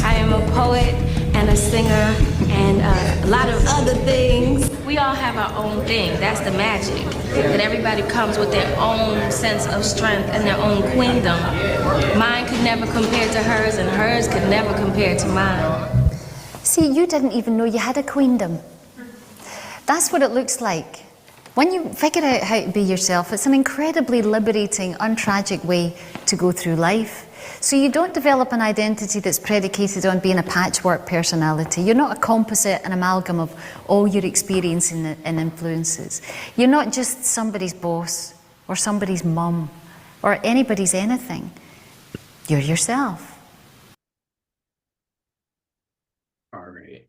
I am a poet and a singer and a lot of other things. We all have our own thing. That's the magic. That everybody comes with their own sense of strength and their own queendom. Mine could never compare to hers and hers could never compare to mine. See, you didn't even know you had a queendom. That's what it looks like. When you figure out how to be yourself, it's an incredibly liberating, untragic way to go through life. So you don't develop an identity that's predicated on being a patchwork personality. You're not a composite, an amalgam of all your experience and influences. You're not just somebody's boss or somebody's mum or anybody's anything. You're yourself. All right.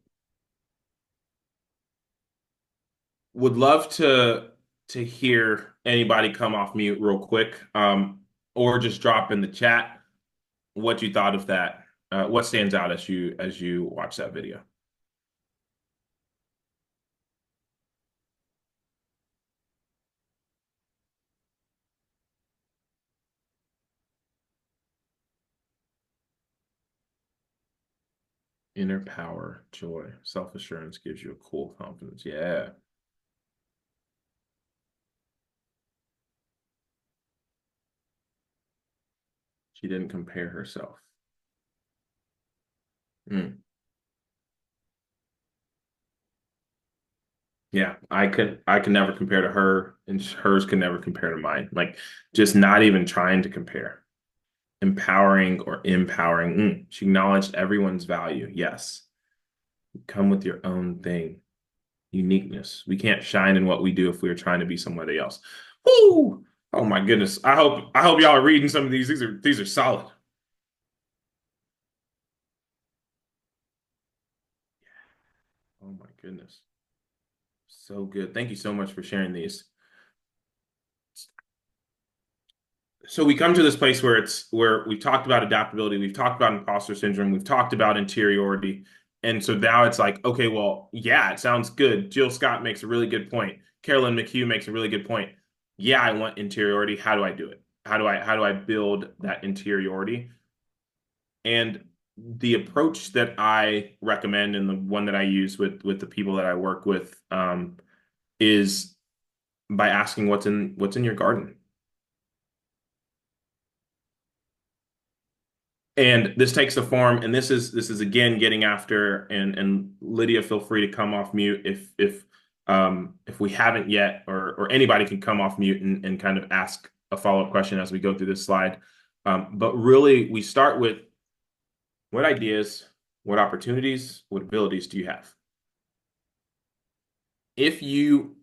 Would love to hear anybody come off mute real quick, or just drop in the chat what you thought of that. What stands out as you watch that video? Inner power, joy, self-assurance gives you a cool confidence. Yeah. She didn't compare herself. Yeah, I could never compare to her, and hers could never compare to mine. Like, just not even trying to compare. Empowering or empowering. She acknowledged everyone's value. Yes. Come with your own thing. Uniqueness. We can't shine in what we do if we are trying to be somebody else. Woo! Oh my goodness. I hope y'all are reading some of these. These are solid. Oh my goodness. So good. Thank you so much for sharing these. So we come to this place where we've talked about adaptability, we've talked about imposter syndrome, we've talked about interiority. And so now it's like, okay, well, yeah, it sounds good. Jill Scott makes a really good point. Carolyn McHugh makes a really good point. Yeah, I want interiority. How do I do it? How do I build that interiority? And the approach that I recommend, and the one that I use with the people that I work with, is by asking what's in your garden. And this takes the form, and this is again getting after, and Lydia, feel free to come off mute if we haven't yet, or anybody can come off mute and kind of ask a follow-up question as we go through this slide. But really, we start with what ideas, what opportunities, what abilities do you have? If you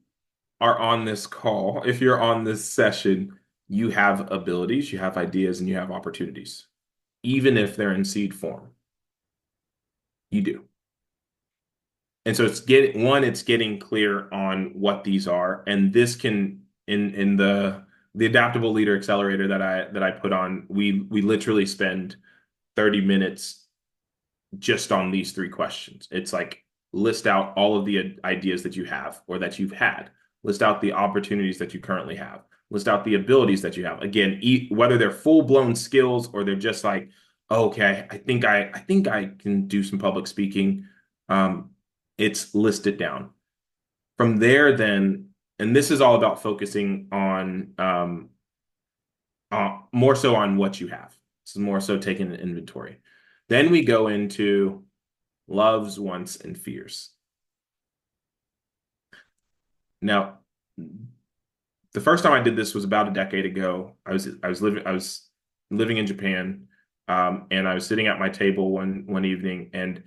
are on this call, if you're on this session, you have abilities, you have ideas, and you have opportunities, even if they're in seed form. You do. And so it's getting clear on what these are, and this can in the adaptable leader accelerator that I put on, we literally spend 30 minutes just on these 3 questions. It's like list out all of the ideas that you have or that you've had, list out the opportunities that you currently have, list out the abilities that you have. Again, whether they're full-blown skills or they're just like, okay, I think I can do some public speaking. It's listed down. From there, then, and this is all about focusing on more so on what you have. This is more so taking an inventory. Then we go into loves, wants, and fears. Now, the first time I did this was about a decade ago. I was living in Japan, and I was sitting at my table one evening, and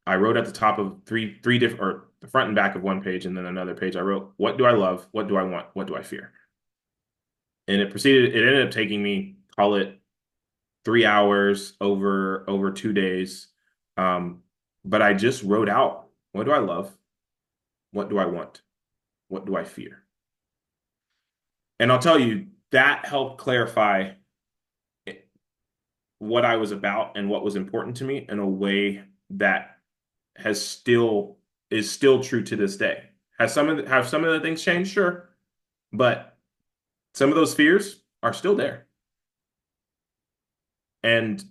I wrote at the top of three different, or the front and back of one page, and then another page. I wrote, "What do I love? What do I want? What do I fear?" And it ended up taking me, call it 3 hours over 2 days. But I just wrote out, what do I love? What do I want? What do I fear? And I'll tell you, that helped clarify what I was about and what was important to me in a way that is still true to this day. Have some of the things changed? Sure. But some of those fears are still there. And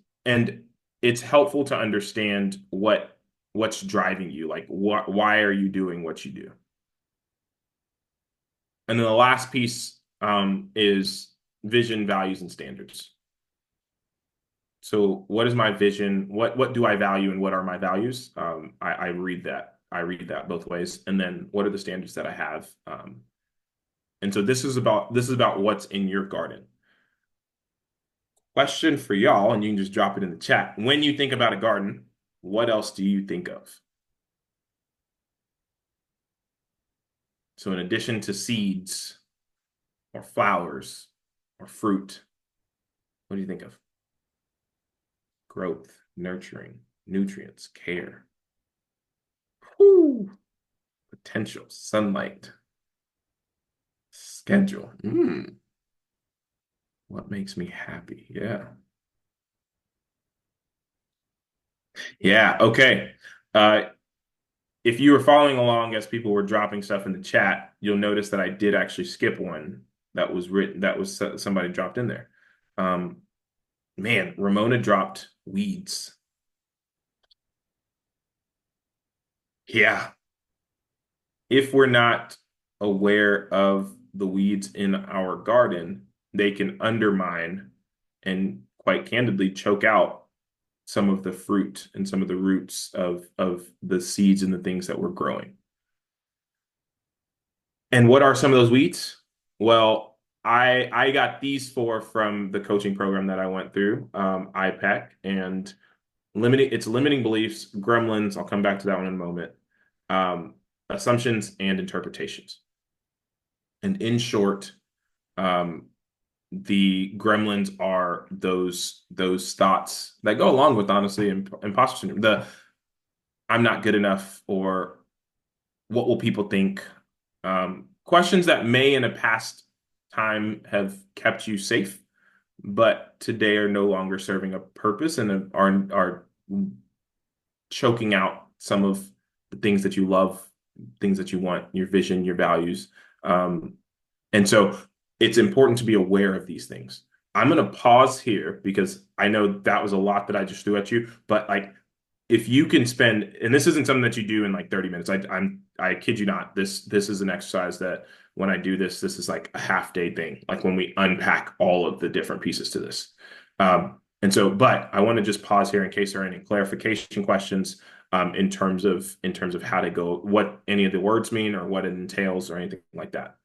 it's helpful to understand what's driving you, like why are you doing what you do. And then the last piece is vision, values, and standards. So what is my vision? What do I value and what are my values? I read that. I read that both ways. And then what are the standards that I have? And so this is about what's in your garden. Question for y'all, and you can just drop it in the chat. When you think about a garden, what else do you think of? So in addition to seeds or flowers or fruit, what do you think of? Growth, nurturing, nutrients, care. Whew. Potential, sunlight, schedule. What makes me happy? Yeah. Yeah, okay. If you were following along as people were dropping stuff in the chat, you'll notice that I did actually skip one that was written, that was somebody dropped in there. Man, Ramona dropped weeds. Yeah. If we're not aware of the weeds in our garden, they can undermine and quite candidly choke out some of the fruit and some of the roots of the seeds and the things that we're growing. And what are some of those weeds? Well, I got these 4 from the coaching program that I went through, IPEC, and limiting beliefs, gremlins, I'll come back to that one in a moment, assumptions and interpretations. And in short, the gremlins are those thoughts that go along with, honestly, imposter syndrome. The I'm not good enough, or what will people think? Questions that may in a past time have kept you safe, but today are no longer serving a purpose and are choking out some of the things that you love, things that you want, your vision, your values. And so it's important to be aware of these things. I'm going to pause here because I know that was a lot that I just threw at you, but like, if you can spend, and this isn't something that you do in like 30 minutes. I kid you not. This is an exercise that when I do this is like a half-day thing, like when we unpack all of the different pieces to this. And so, but I want to just pause here in case there are any clarification questions in terms of how to go, what any of the words mean or what it entails or anything like that.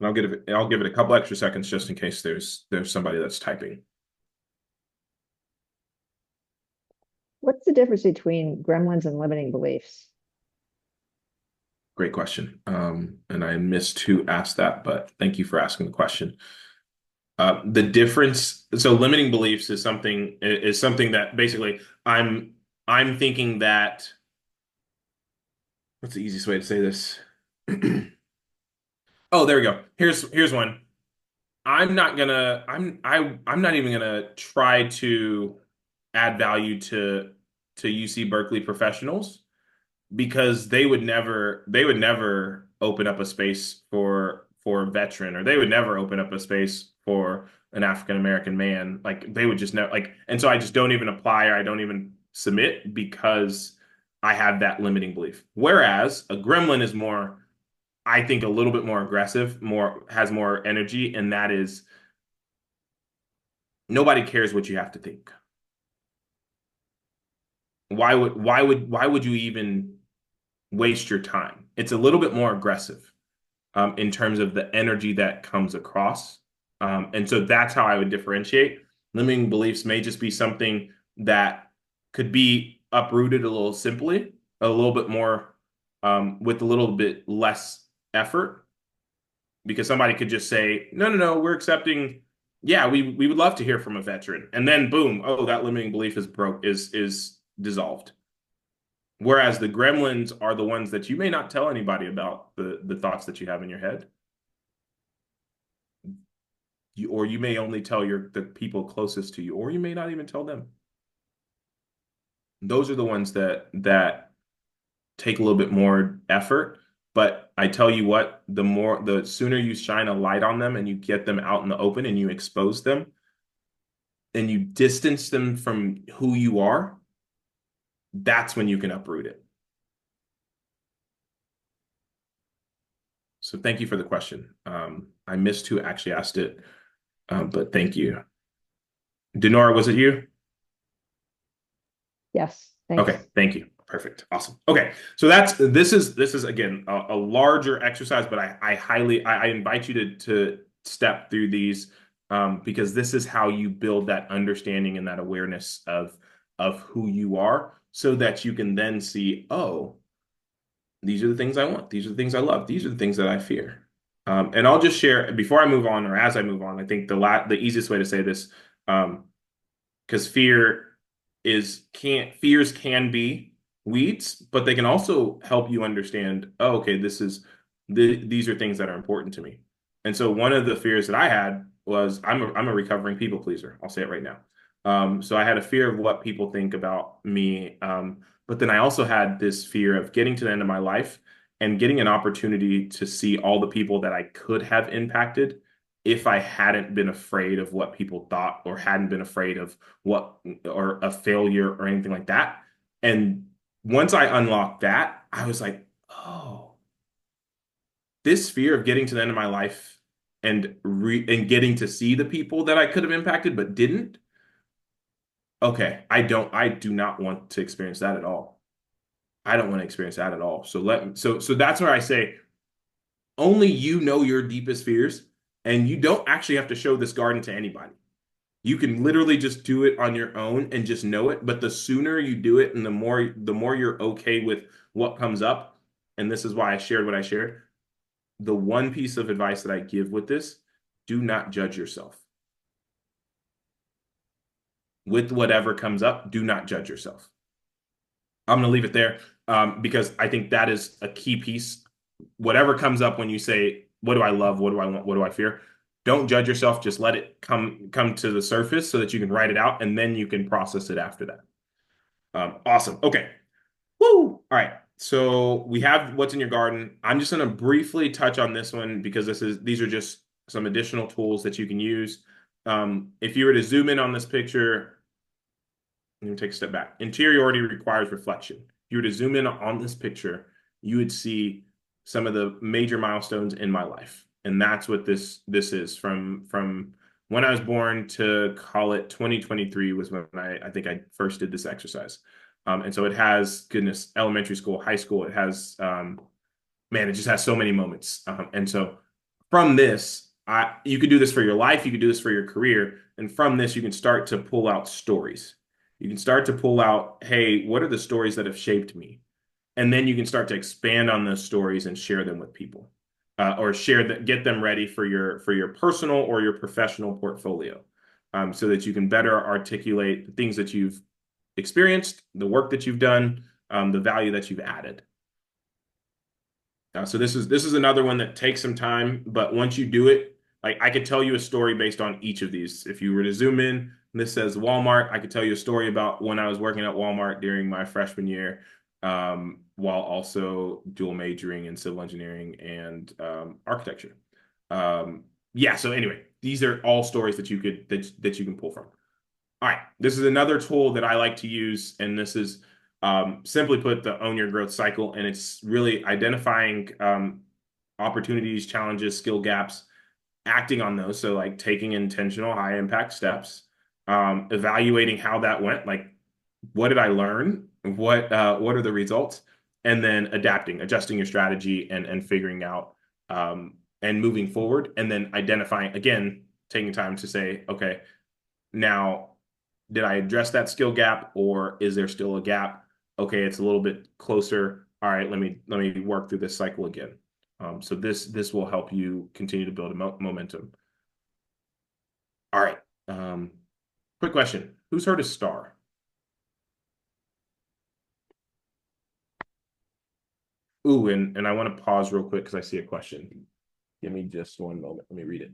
I'll give it a couple extra seconds just in case there's somebody that's typing. What's the difference between gremlins and limiting beliefs? Great question. And I missed who asked that, but thank you for asking the question. The difference, so limiting beliefs is something that basically I'm thinking that, what's the easiest way to say this? Oh, there we go. Here's one. I'm not even gonna try to add value to UC Berkeley professionals because they would never open up a space for a veteran, or they would never open up a space for an African American man. Like they would just never like, and so I just don't even apply, or I don't even submit because I have that limiting belief. Whereas a gremlin is more, I think, a little bit more aggressive, has more energy, and that is nobody cares what you have to think. Why would you even waste your time? It's a little bit more aggressive in terms of the energy that comes across. And so that's how I would differentiate. Limiting beliefs may just be something that could be uprooted a little simply, a little bit more with a little bit less effort, because somebody could just say, no, we're accepting. Yeah, we would love to hear from a veteran. And then boom, oh, that limiting belief is dissolved. Whereas the gremlins are the ones that you may not tell anybody about the thoughts that you have in your head. Or you may only tell the people closest to you, or you may not even tell them. Those are the ones that take a little bit more effort. But I tell you what, the sooner you shine a light on them and you get them out in the open and you expose them and you distance them from who you are, that's when you can uproot it. So thank you for the question. I missed who actually asked it, but thank you. Denora, was it you? Yes, thanks. Okay, thank you. Perfect. Awesome. Okay, so this is again a larger exercise, but I invite you to step through these because this is how you build that understanding and that awareness of who you are, so that you can then see, oh, these are the things I want. These are the things I love. These are the things that I fear. And I'll just share before I move on, or as I move on, I think the easiest way to say this, because fears can be weeds, but they can also help you understand, oh, okay, these are things that are important to me. And so one of the fears that I had was I'm a recovering people pleaser. I'll say it right now. So I had a fear of what people think about me. But then I also had this fear of getting to the end of my life and getting an opportunity to see all the people that I could have impacted if I hadn't been afraid of what people thought, or hadn't been afraid of or a failure or anything like that. And once I unlocked that, I was like, oh, this fear of getting to the end of my life and getting to see the people that I could have impacted but didn't. Okay, I do not want to experience that at all. I don't want to experience that at all. So that's where I say only you know your deepest fears, and you don't actually have to show this garden to anybody. You can literally just do it on your own and just know it. But the sooner you do it and the more you're okay with what comes up, and this is why I shared what I shared, the one piece of advice that I give with this, do not judge yourself. With whatever comes up, do not judge yourself. I'm going to leave it there because I think that is a key piece. Whatever comes up when you say, what do I love? What do I want? What do I fear? Don't judge yourself. Just let it come to the surface so that you can write it out, and then you can process it after that. Awesome. Okay. Woo! All right. So we have what's in your garden. I'm just going to briefly touch on this one because these are just some additional tools that you can use. If you were to zoom in on this picture, let me take a step back. Interiority requires reflection. If you were to zoom in on this picture, you would see some of the major milestones in my life. And that's what this is from when I was born to, call it 2023 was when I think I first did this exercise. And so it has, elementary school, high school, it has, it just has so many moments. And so from this, you could do this for your life, you could do this for your career, and from this, you can start to pull out stories. You can start to pull out, hey, what are the stories that have shaped me? And then you can start to expand on those stories and share them with people, or get them ready for your personal or your professional portfolio, so that you can better articulate the things that you've experienced, the work that you've done, the value that you've added. So this is another one that takes some time, but once you do it, like I could tell you a story based on each of these. If you were to zoom in, this says Walmart. I could tell you a story about when I was working at Walmart during my freshman year, while also dual majoring in civil engineering and architecture. Yeah. So anyway, these are all stories that you can pull from. All right, this is another tool that I like to use, and this is simply put the Own Your Growth Cycle, and it's really identifying opportunities, challenges, skill gaps, acting on those. So like taking intentional high impact steps, evaluating how that went, like what did I learn, what are the results, and then adjusting your strategy and figuring out and moving forward, and then identifying, again, taking time to say, okay, now did I address that skill gap, or is there still a gap? Okay, it's a little bit closer. All right, let me work through this cycle again. So this will help you continue to build a momentum. All right. Quick question: who's heard of STAR? Ooh, and I want to pause real quick because I see a question. Give me just one moment. Let me read it.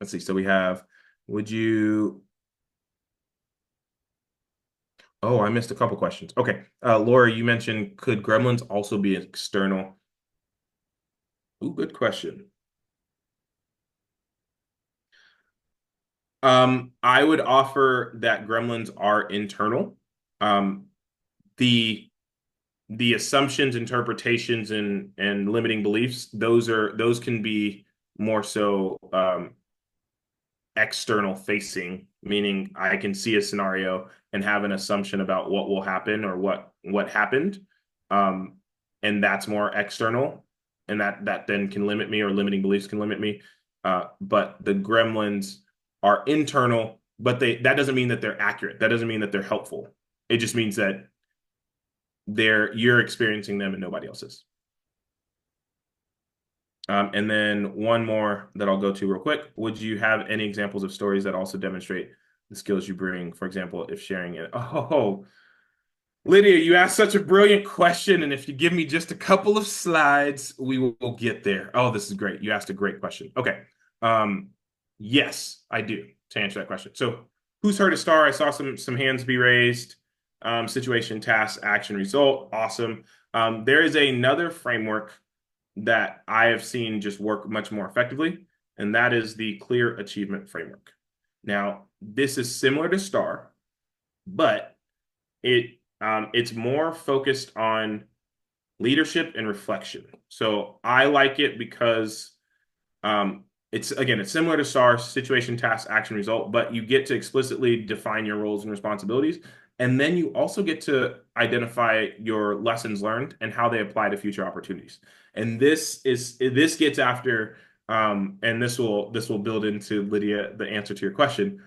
Let's see. So we have. Would you? Oh, I missed a couple questions. Okay. Laura, you mentioned, could gremlins also be external? Ooh, good question. I would offer that gremlins are internal. The assumptions, interpretations, and limiting beliefs, those can be more so external facing, meaning I can see a scenario and have an assumption about what will happen or what happened, and that's more external, and that then can limit me, or limiting beliefs can limit me. But the gremlins are internal, but that doesn't mean that they're accurate. That doesn't mean that they're helpful. It just means that you're experiencing them and nobody else is. And then one more that I'll go to real quick. Would you have any examples of stories that also demonstrate the skills you bring? For example, if sharing it. Oh, Lydia, you asked such a brilliant question. And if you give me just a couple of slides, we will get there. Oh, this is great. You asked a great question. Okay. Yes, I do, to answer that question. So who's heard of STAR? I saw some hands be raised. Situation, task, action, result. Awesome. There is another framework that I have seen just work much more effectively, and that is the clear achievement framework. Now, this is similar to STAR, but it's more focused on leadership and reflection. So I like it because it's similar to STAR, situation, task, action, result, but you get to explicitly define your roles and responsibilities. And then you also get to identify your lessons learned and how they apply to future opportunities. And this gets after, and this will build into, Lydia, the answer to your question.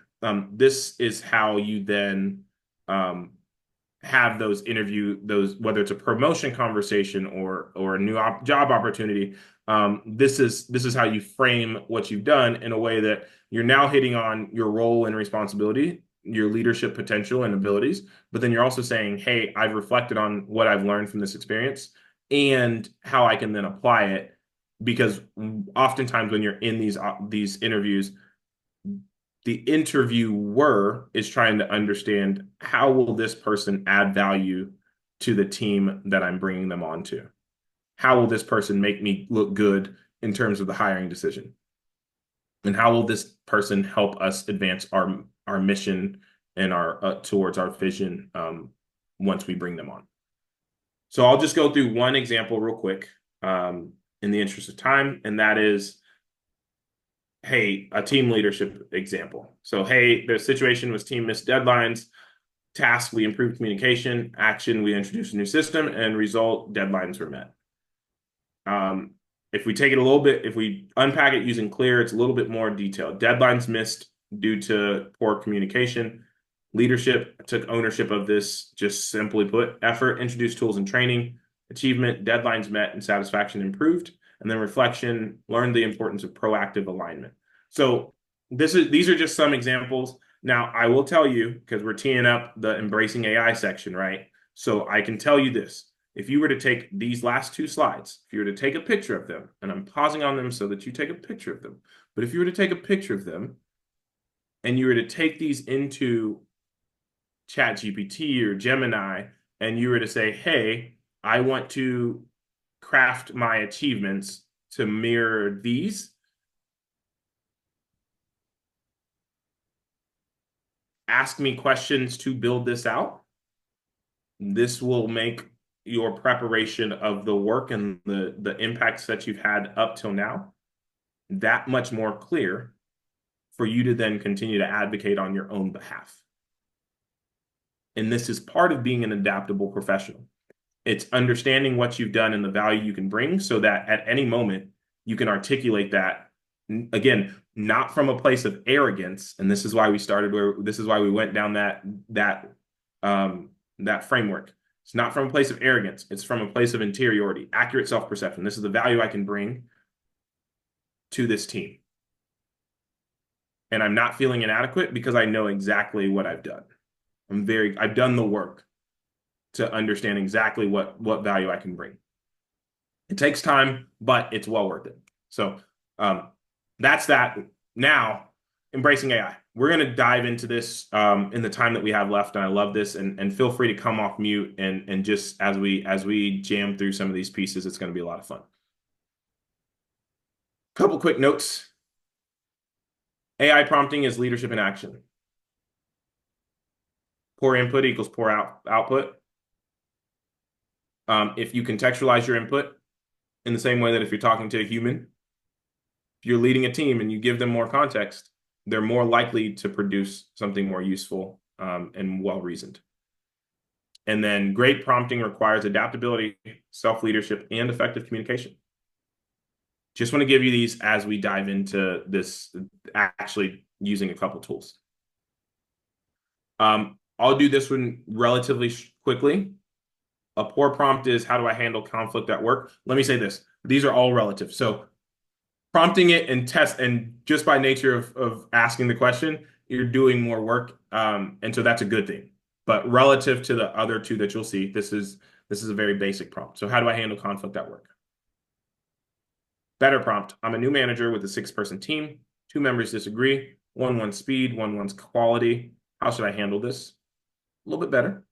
This is how you then have those whether it's a promotion conversation or a new job opportunity. This is how you frame what you've done in a way that you're now hitting on your role and responsibility, your leadership potential and abilities, but then you're also saying, hey, I've reflected on what I've learned from this experience and how I can then apply it. Because oftentimes when you're in these interviews, the interviewer is trying to understand, how will this person add value to the team that I'm bringing them onto? How will this person make me look good in terms of the hiring decision? And how will this person help us advance our mission and our towards our vision once we bring them on? So I'll just go through one example real quick in the interest of time, and that is, hey, a team leadership example. So, hey, the situation was team missed deadlines. Task, we improved communication. Action, we introduced a new system. And result, deadlines were met. if we take it a little bit, if we unpack it using clear, it's a little bit more detailed. Deadlines missed due to poor communication. Leadership took ownership of this, just simply put. Effort, introduced tools and training. Achievement, deadlines met and satisfaction improved. And then reflection, learned the importance of proactive alignment. So these are just some examples. Now, I will tell you, because we're teeing up the embracing AI section, right? So I can tell you this. If you were to take these last two slides, if you were to take a picture of them, and I'm pausing on them so that you take a picture of them, but if you were to take a picture of them and you were to take these into ChatGPT or Gemini, and you were to say, hey, I want to craft my achievements to mirror these, ask me questions to build this out. This will make your preparation of the work and the impacts that you've had up till now that much more clear for you to then continue to advocate on your own behalf. And this is part of being an adaptable professional. It's understanding what you've done and the value you can bring so that at any moment you can articulate that, again, not from a place of arrogance. And this is why we started this is why we went down that framework. It's not from a place of arrogance. It's from a place of interiority, accurate self-perception. This is the value I can bring to this team. And I'm not feeling inadequate because I know exactly what I've done. I've done the work to understand exactly what value I can bring. It takes time, but it's well worth it. So that's that. Now, embracing AI. We're going to dive into this in the time that we have left, and I love this. And feel free to come off mute and just as we jam through some of these pieces, it's going to be a lot of fun. Couple quick notes. AI prompting is leadership in action. Poor input equals poor output. If you contextualize your input in the same way that if you're talking to a human, if you're leading a team and you give them more context, they're more likely to produce something more useful and well-reasoned. And then great prompting requires adaptability, self-leadership, and effective communication. Just want to give you these as we dive into this, actually using a couple tools. I'll do this one relatively quickly. A poor prompt is, how do I handle conflict at work? Let me say this. These are all relative. So prompting it and test, and just by nature of asking the question, you're doing more work. And so that's a good thing. But relative to the other two that you'll see, this is a very basic prompt. So how do I handle conflict at work? Better prompt. I'm a new manager with a 6-person team. 2 members disagree. One wants speed, one wants quality. How should I handle this? A little bit better.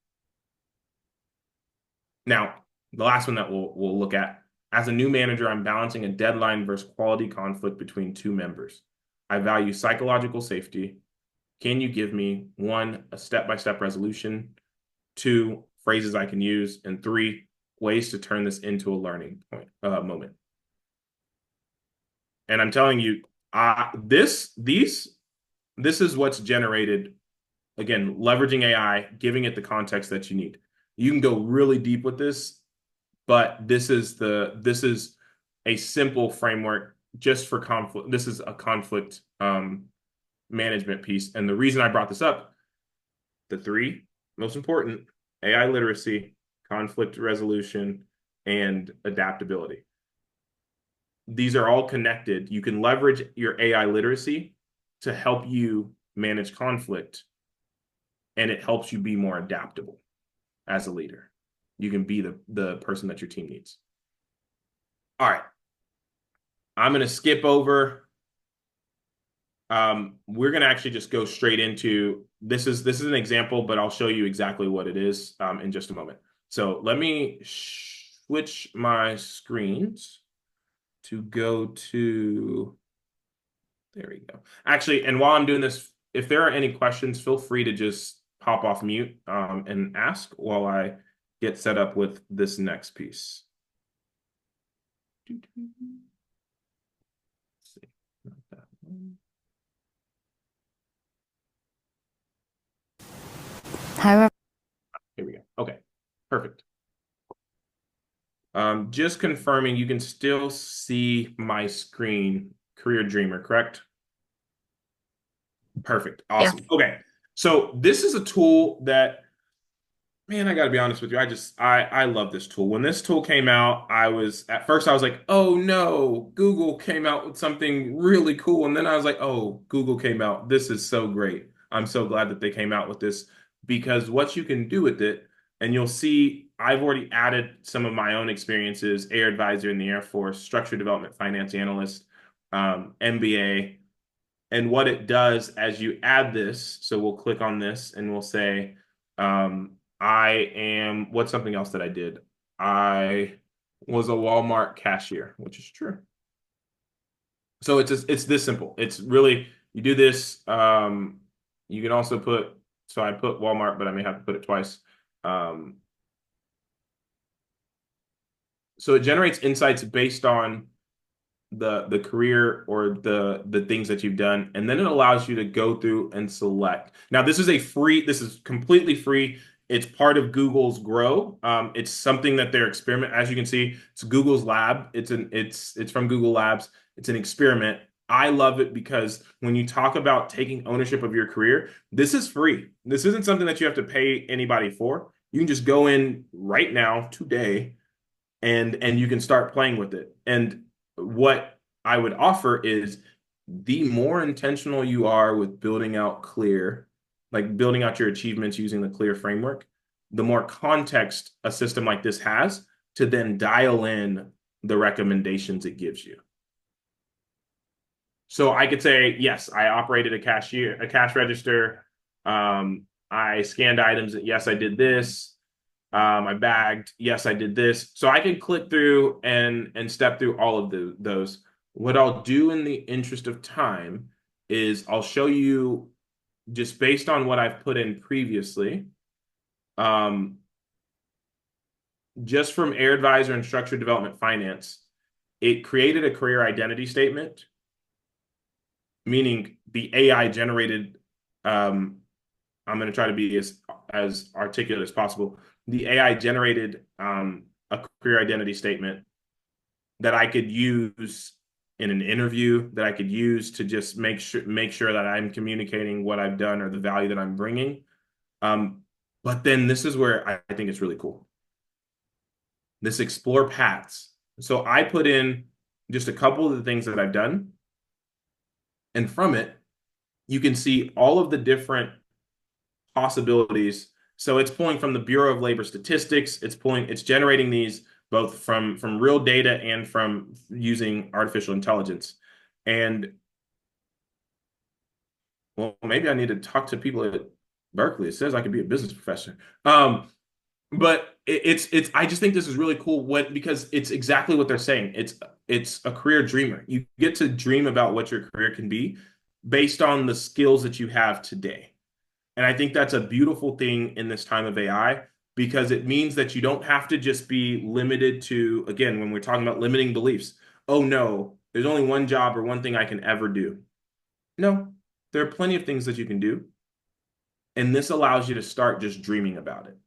Now, the last one that we'll look at. As a new manager, I'm balancing a deadline versus quality conflict between 2 members. I value psychological safety. Can you give me 1, a step-by-step resolution, 2, phrases I can use, and 3, ways to turn this into a learning moment? And I'm telling you, this is what's generated, again, leveraging AI, giving it the context that you need. You can go really deep with this, but this is a simple framework just for conflict. This is a conflict management piece. And the reason I brought this up, the 3 most important: AI literacy, conflict resolution, and adaptability. These are all connected. You can leverage your AI literacy to help you manage conflict, and it helps you be more adaptable as a leader. You can be the person that your team needs. All right. I'm going to skip over. We're going to actually just go straight into, this is an example, but I'll show you exactly what it is in just a moment. So let me switch my screens to go to, there we go. Actually, and while I'm doing this, if there are any questions, feel free to just pop off mute and ask while I get set up with this next piece. Let's see. Not that one. However, here we go. Okay, perfect. Just confirming, you can still see my screen, Career Dreamer, correct? Perfect. Awesome. Yes. Okay. So this is a tool that, man, I got to be honest with you. I love this tool. When this tool came out, at first I was like, oh no, Google came out with something really cool. And then I was like, oh, Google came out. This is so great. I'm so glad that they came out with this because what you can do with it, and you'll see I've already added some of my own experiences, Air Advisor in the Air Force, Structured Development Finance Analyst, MBA. And what it does as you add this, so we'll click on this and we'll say, what's something else that I did? I was a Walmart cashier, which is true. So it's this simple. It's really, you do this. You can also so I put Walmart, but I may have to put it twice. So it generates insights based on the career or the things that you've done, and then it allows you to go through and select. Now, this is completely free. It's part of Google's Grow. It's something that they're experiment. As you can see, it's Google's lab. It's from Google Labs. It's an experiment. I love it because when you talk about taking ownership of your career, this is free. This isn't something that you have to pay anybody for. You can just go in right now, today, and you can start playing with it. And what I would offer is the more intentional you are with building out clear, like building out your achievements using the clear framework, the more context a system like this has to then dial in the recommendations it gives you. So I could say, yes, I operated a cash register. I scanned items. Yes, I did this. I bagged. Yes, I did this. So I can click through and step through all of those. What I'll do in the interest of time is I'll show you just based on what I've put in previously, just from Air Advisor and Structured Development Finance, it created a career identity statement, meaning the AI generated, I'm going to try to be as articulate as possible. The AI generated a career identity statement that I could use in an interview, that I could use to just make sure that I'm communicating what I've done or the value that I'm bringing. But then this is where I think it's really cool. This explore paths. So I put in just a couple of the things that I've done, and from it, you can see all of the different possibilities. So it's pulling from the Bureau of Labor Statistics. It's generating these both from real data and from using artificial intelligence. And well, maybe I need to talk to people at Berkeley. It says I could be a business professor. But I just think this is really cool because it's exactly what they're saying. It's a career dreamer. You get to dream about what your career can be based on the skills that you have today. And I think that's a beautiful thing in this time of AI because it means that you don't have to just be limited to, again, when we're talking about limiting beliefs, oh no, there's only one job or one thing I can ever do. No, there are plenty of things that you can do. And this allows you to start just dreaming about it.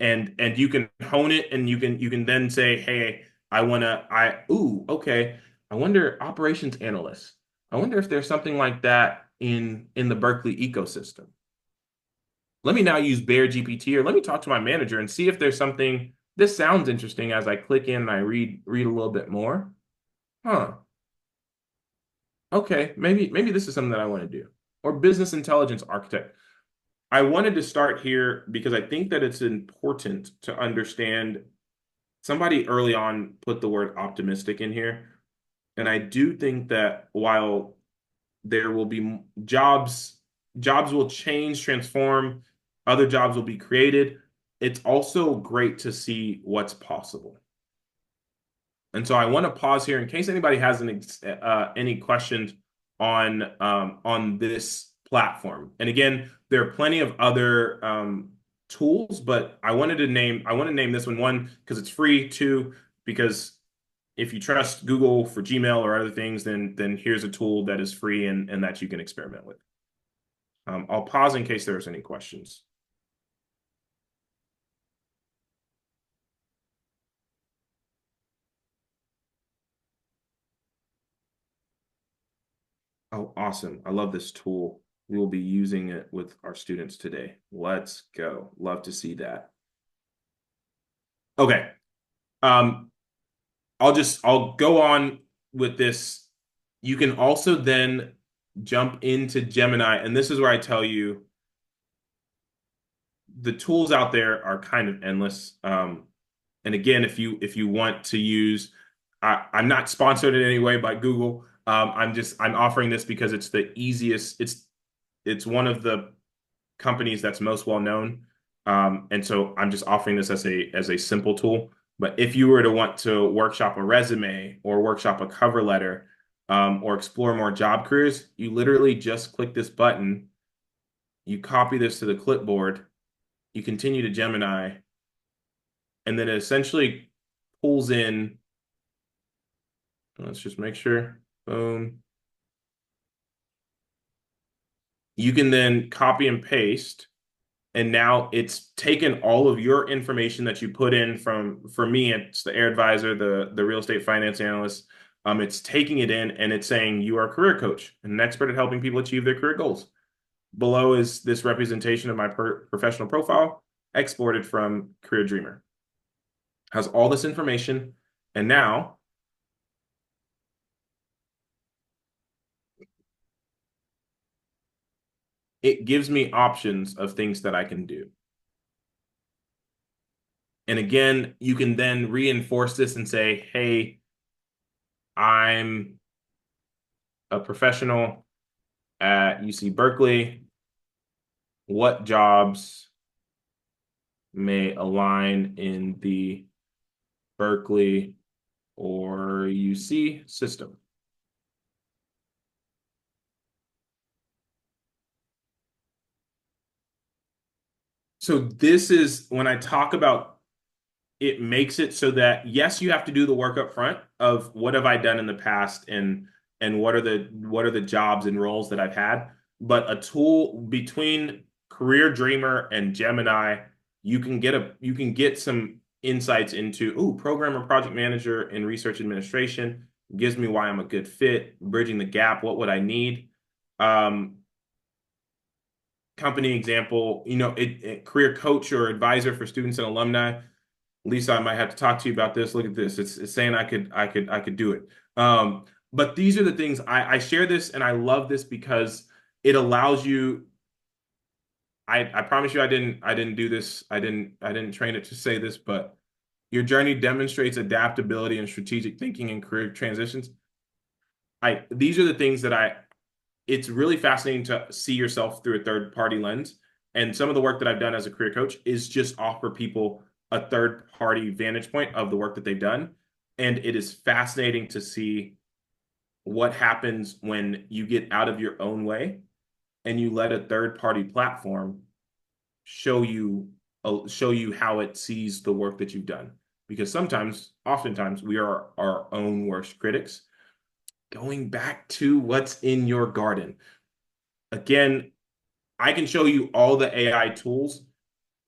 And you can hone it and you can then say, hey, okay. I wonder operations analyst. I wonder if there's something like that in the Berkeley ecosystem. Let me now use Bear GPT, or let me talk to my manager and see if there's something. This sounds interesting as I click in and I read a little bit more. Huh. Okay, maybe this is something that I want to do. Or business intelligence architect. I wanted to start here because I think that it's important to understand. Somebody early on put the word optimistic in here. And I do think that while there will be jobs will change, transform, other jobs will be created, it's also great to see what's possible. And so I want to pause here in case anybody has any questions on this platform. And again, there are plenty of other tools, but I want to name this one because it's free, two because if you trust Google for Gmail or other things, then here's a tool that is free and that you can experiment with. I'll pause in case there's any questions. Oh, awesome. I love this tool. We will be using it with our students today. Let's go. Love to see that. Okay. Um, I'll go on with this. You can also then jump into Gemini, and this is where I tell you the tools out there are kind of endless. And again, if you want to use, I'm not sponsored in any way by Google. I'm offering this because it's the easiest. It's one of the companies that's most well known. And so I'm just offering this as a simple tool. But if you were to want to workshop a resume or workshop a cover letter, or explore more job careers, you literally just click this button, you copy this to the clipboard, you continue to Gemini, and then it essentially pulls in. Let's just make sure. Boom. You can then copy and paste. And now it's taken all of your information that you put in from, for me, it's the Air Advisor, the real estate finance analyst. It's taking it in and it's saying you are a career coach and an expert at helping people achieve their career goals. Below is this representation of my professional profile exported from Career Dreamer. Has all this information, and now it gives me options of things that I can do. And again, you can then reinforce this and say, hey, I'm a professional at UC Berkeley. What jobs may align in the Berkeley or UC system? So this is when I talk about it makes it so that yes, you have to do the work up front of what have I done in the past and what are the jobs and roles that I've had. But a tool between Career Dreamer and Gemini, you can get some insights into program or project manager in research administration, gives me why I'm a good fit, bridging the gap, what would I need? Company example, career coach or advisor for students and alumni. Lisa, I might have to talk to you about this. Look at this. It's saying I could do it. But these are the things I share this, and I love this because it allows you. I promise you, I didn't do this. I didn't train it to say this, but your journey demonstrates adaptability and strategic thinking in career transitions. These are the things that it's really fascinating to see yourself through a third party lens. And some of the work that I've done as a career coach is just offer people a third party vantage point of the work that they've done. And it is fascinating to see what happens when you get out of your own way and you let a third party platform show you how it sees the work that you've done. Because oftentimes we are our own worst critics. Going back to what's in your garden. Again, I can show you all the AI tools,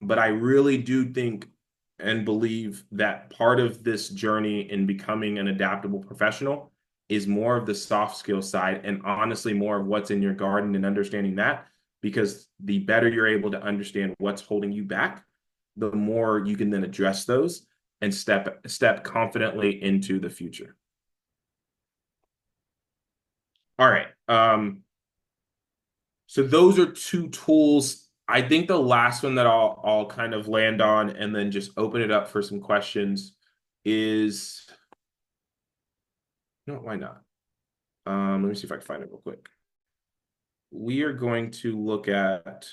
but I really do think and believe that part of this journey in becoming an adaptable professional is more of the soft skill side and honestly more of what's in your garden and understanding that, because the better you're able to understand what's holding you back, the more you can then address those and step confidently into the future. All right. So those are two tools. I think the last one that I'll kind of land on and then just open it up for some questions is, no, why not? Let me see if I can find it real quick. We are going to look at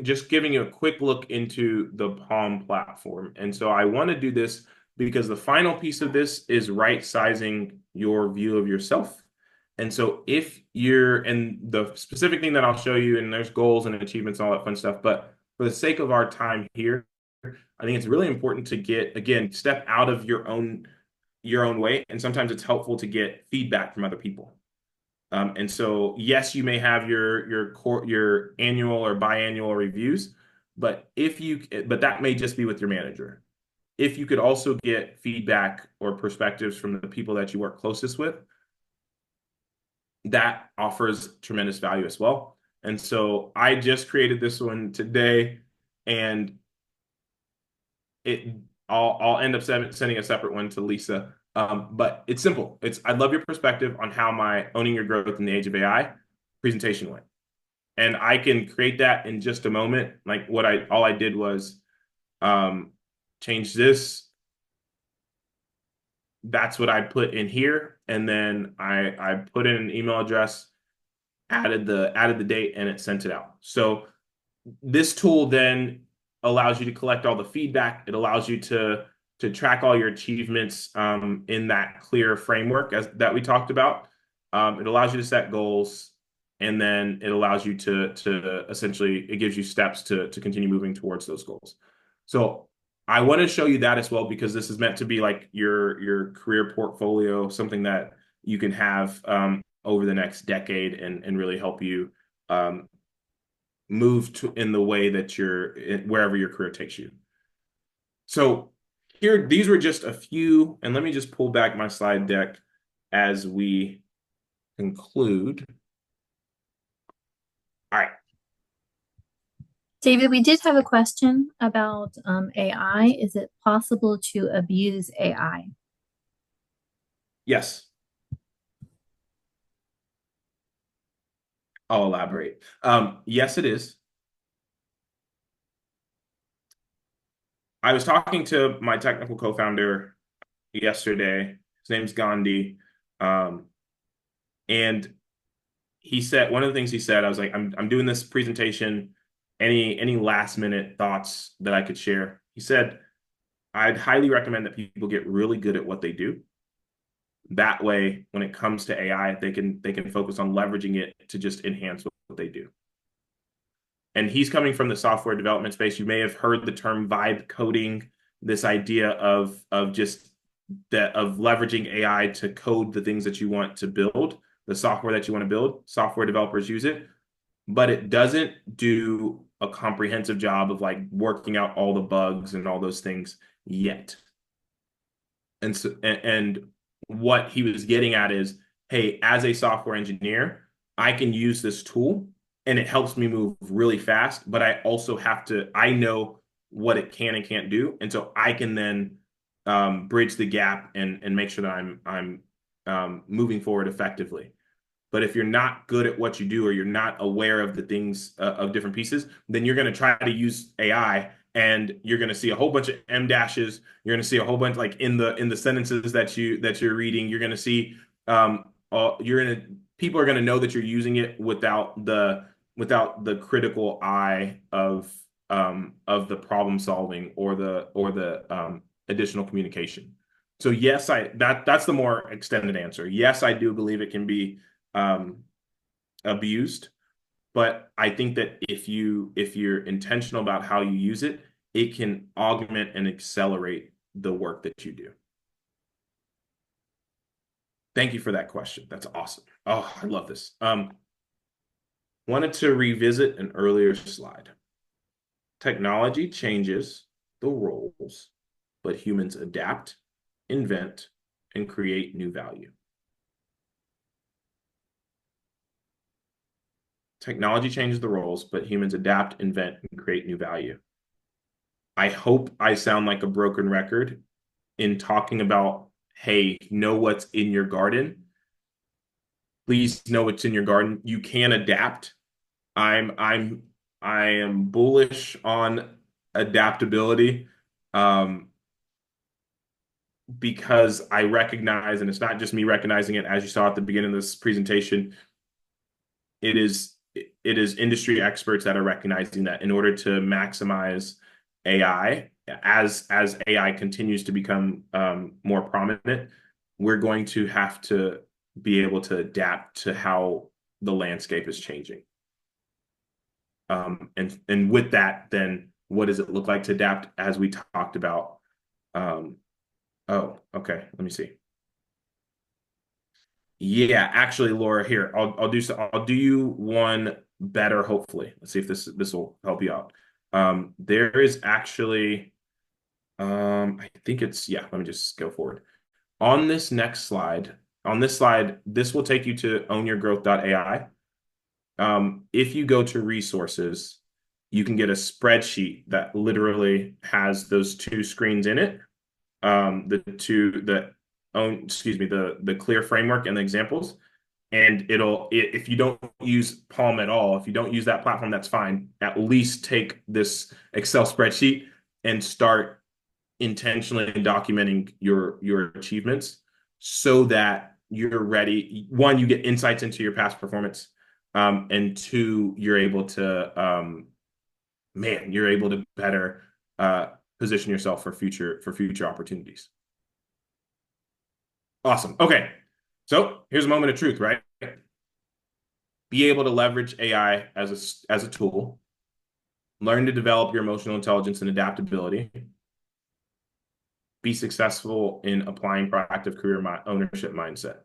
just giving you a quick look into the Palm platform. And so I want to do this because the final piece of this is right sizing your view of yourself. And so and the specific thing that I'll show you, and there's goals and achievements and all that fun stuff, but for the sake of our time here, I think it's really important to step out of your own way. And sometimes it's helpful to get feedback from other people. And so, yes, you may have your annual or biannual reviews, but that may just be with your manager. if you could also get feedback or perspectives from the people that you work closest with, that offers tremendous value as well. And so I just created this one today, and I'll end up sending a separate one to Lisa. But it's simple. I'd love your perspective on how my Owning Your Growth in the Age of AI presentation went. And I can create that in just a moment. Like all I did was change this. That's what I put in here. And then I put in an email address, added the date, and it sent it out. So this tool then allows you to collect all the feedback. It allows you to track all your achievements in that clear framework that we talked about. It allows you to set goals, and then it allows you to essentially, it gives you steps to continue moving towards those goals. So I want to show you that as well, because this is meant to be like your career portfolio, something that you can have over the next decade and really help you move in the way that wherever your career takes you. So here, these were just a few, and let me just pull back my slide deck as we conclude. All right. David, we did have a question about AI. Is it possible to abuse AI? Yes. I'll elaborate. Yes, it is. I was talking to my technical co-founder yesterday. His name's Gandhi. And he said, one of the things he said, I was like, I'm doing this presentation. Any last minute thoughts that I could share? He said, I'd highly recommend that people get really good at what they do. That way, when it comes to AI, they can focus on leveraging it to just enhance what they do. And he's coming from the software development space. You may have heard the term vibe coding, this idea of leveraging AI to code the things that you want to build, the software that you want to build. Software developers use it, but it doesn't do a comprehensive job of like working out all the bugs and all those things yet. And so, and what he was getting at is, hey, as a software engineer, I can use this tool and it helps me move really fast, but I also I know what it can and can't do. And so I can then bridge the gap and make sure that I'm moving forward effectively. But if you're not good at what you do, or you're not aware of the things of different pieces, then you're going to try to use AI, and you're going to see a whole bunch of M dashes. You're going to see a whole bunch, like in the sentences that you're reading. You're going to see people are going to know that you're using it without the critical eye of the problem solving or the additional communication. So yes, that's the more extended answer. Yes, I do believe it can be abused, but I think that if you're intentional about how you use it, it can augment and accelerate the work that you do. Thank you for that question. That's awesome. Oh, I love this. Wanted to revisit an earlier slide. Technology changes the roles, but humans adapt, invent, and create new value. Technology changes the roles, but humans adapt, invent, and create new value. I hope I sound like a broken record in talking about, hey, know what's in your garden. Please know what's in your garden. You can adapt. I am bullish on adaptability because I recognize, and it's not just me recognizing it, as you saw at the beginning of this presentation, it is industry experts that are recognizing that in order to maximize AI, as AI continues to become more prominent, we're going to have to be able to adapt to how the landscape is changing. And with that, then what does it look like to adapt, as we talked about? Oh, okay. Let me see. Yeah, actually, Laura, here, I'll do you one better, hopefully. Let's see if this will help you out. There is actually I think it's, yeah, let me just go forward. On this next slide, this will take you to ownyourgrowth.ai. If you go to resources, you can get a spreadsheet that literally has those two screens in it. The clear framework and the examples. And if you don't use Palm at all, if you don't use that platform, that's fine. At least take this Excel spreadsheet and start intentionally documenting your achievements so that you're ready. One, you get insights into your past performance. And two, you're able to better position yourself for future opportunities. Awesome. Okay. So here's a moment of truth, right? Be able to leverage AI as a tool. Learn to develop your emotional intelligence and adaptability. Be successful in applying proactive career ownership mindset.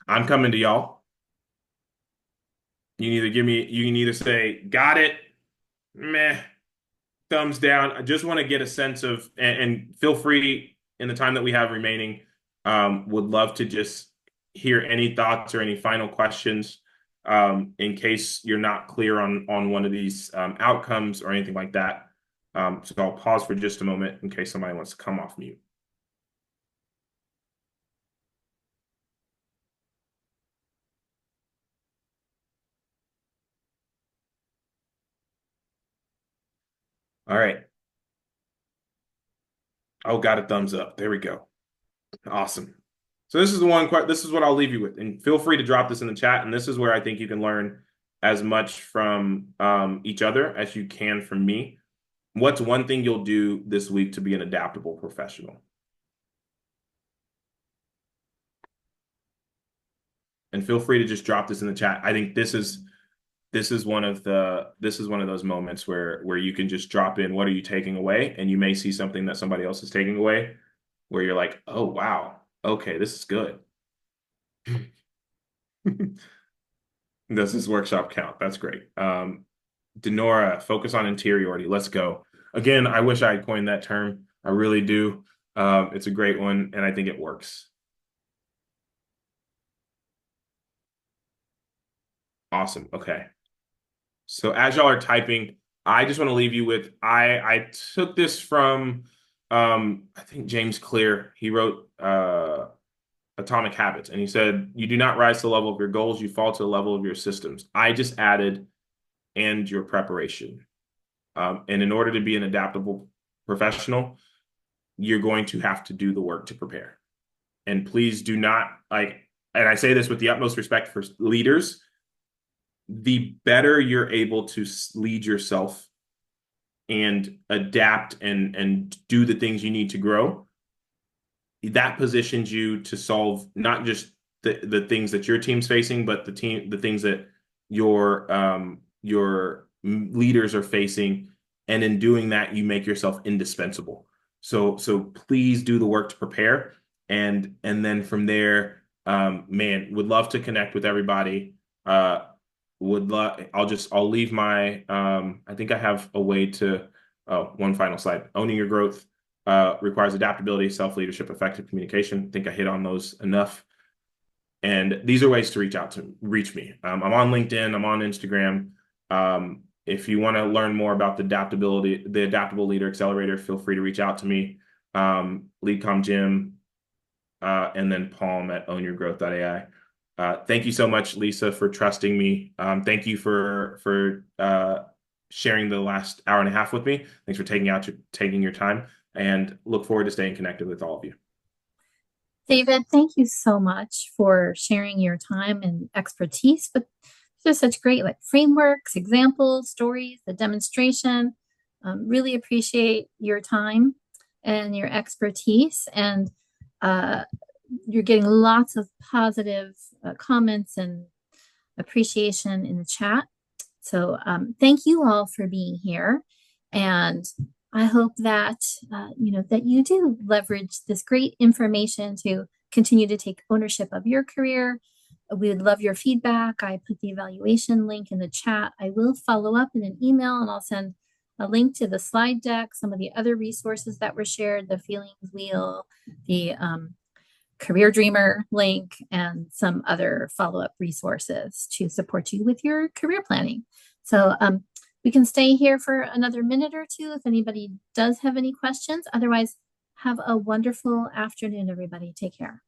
I'm coming to y'all. You can either say, got it, meh, thumbs down. I just want to get a sense of, and feel free in the time that we have remaining, would love to just hear any thoughts or any final questions in case you're not clear on one of these outcomes or anything like that. So I'll pause for just a moment in case somebody wants to come off mute. All right. Oh, got a thumbs up. There we go. Awesome. So this is this is what I'll leave you with. And feel free to drop this in the chat. And this is where I think you can learn as much from each other as you can from me. What's one thing you'll do this week to be an adaptable professional? And feel free to just drop this in the chat. I think this is one of those moments where you can just drop in, what are you taking away? And you may see something that somebody else is taking away where you're like, oh, wow, okay, this is good. Does this workshop count? That's great. Denora, focus on interiority. Let's go. Again, I wish I had coined that term. I really do. It's a great one, and I think it works. Awesome. Okay. So as y'all are typing, I just want to leave you with, I took this from, I think James Clear. He wrote Atomic Habits, and he said, you do not rise to the level of your goals, you fall to the level of your systems. I just added, and your preparation. And in order to be an adaptable professional, you're going to have to do the work to prepare. And please do not, and I say this with the utmost respect for leaders, the better you're able to lead yourself and adapt and do the things you need to grow, that positions you to solve not just the things that your team's facing, but the things that your leaders are facing. And in doing that, you make yourself indispensable. So please do the work to prepare. And then from there, would love to connect with everybody. I'll leave my, I think I have a way to, one final slide. Owning your growth requires adaptability, self-leadership, effective communication. I think I hit on those enough. And these are ways to reach me. I'm on LinkedIn, I'm on Instagram. If you want to learn more about the Adaptable Leader Accelerator, feel free to reach out to me. LeadCom Jim, and then Palm at ownyourgrowth.ai. Thank you so much, Lisa, for trusting me. Thank you for sharing the last hour and a half with me. Thanks for taking your time, and look forward to staying connected with all of you. David, thank you so much for sharing your time and expertise, but just such great frameworks, examples, stories, the demonstration. Really appreciate your time and your expertise, and you're getting lots of positive comments and appreciation in the chat. So thank you all for being here, and I hope that that you do leverage this great information to continue to take ownership of your career. We would love your feedback. I put the evaluation link in the chat. I will follow up in an email, and I'll send a link to the slide deck, some of the other resources that were shared, the Feelings Wheel, the Career Dreamer link, and some other follow-up resources to support you with your career planning. So we can stay here for another minute or two if anybody does have any questions. Otherwise, have a wonderful afternoon, everybody. Take care.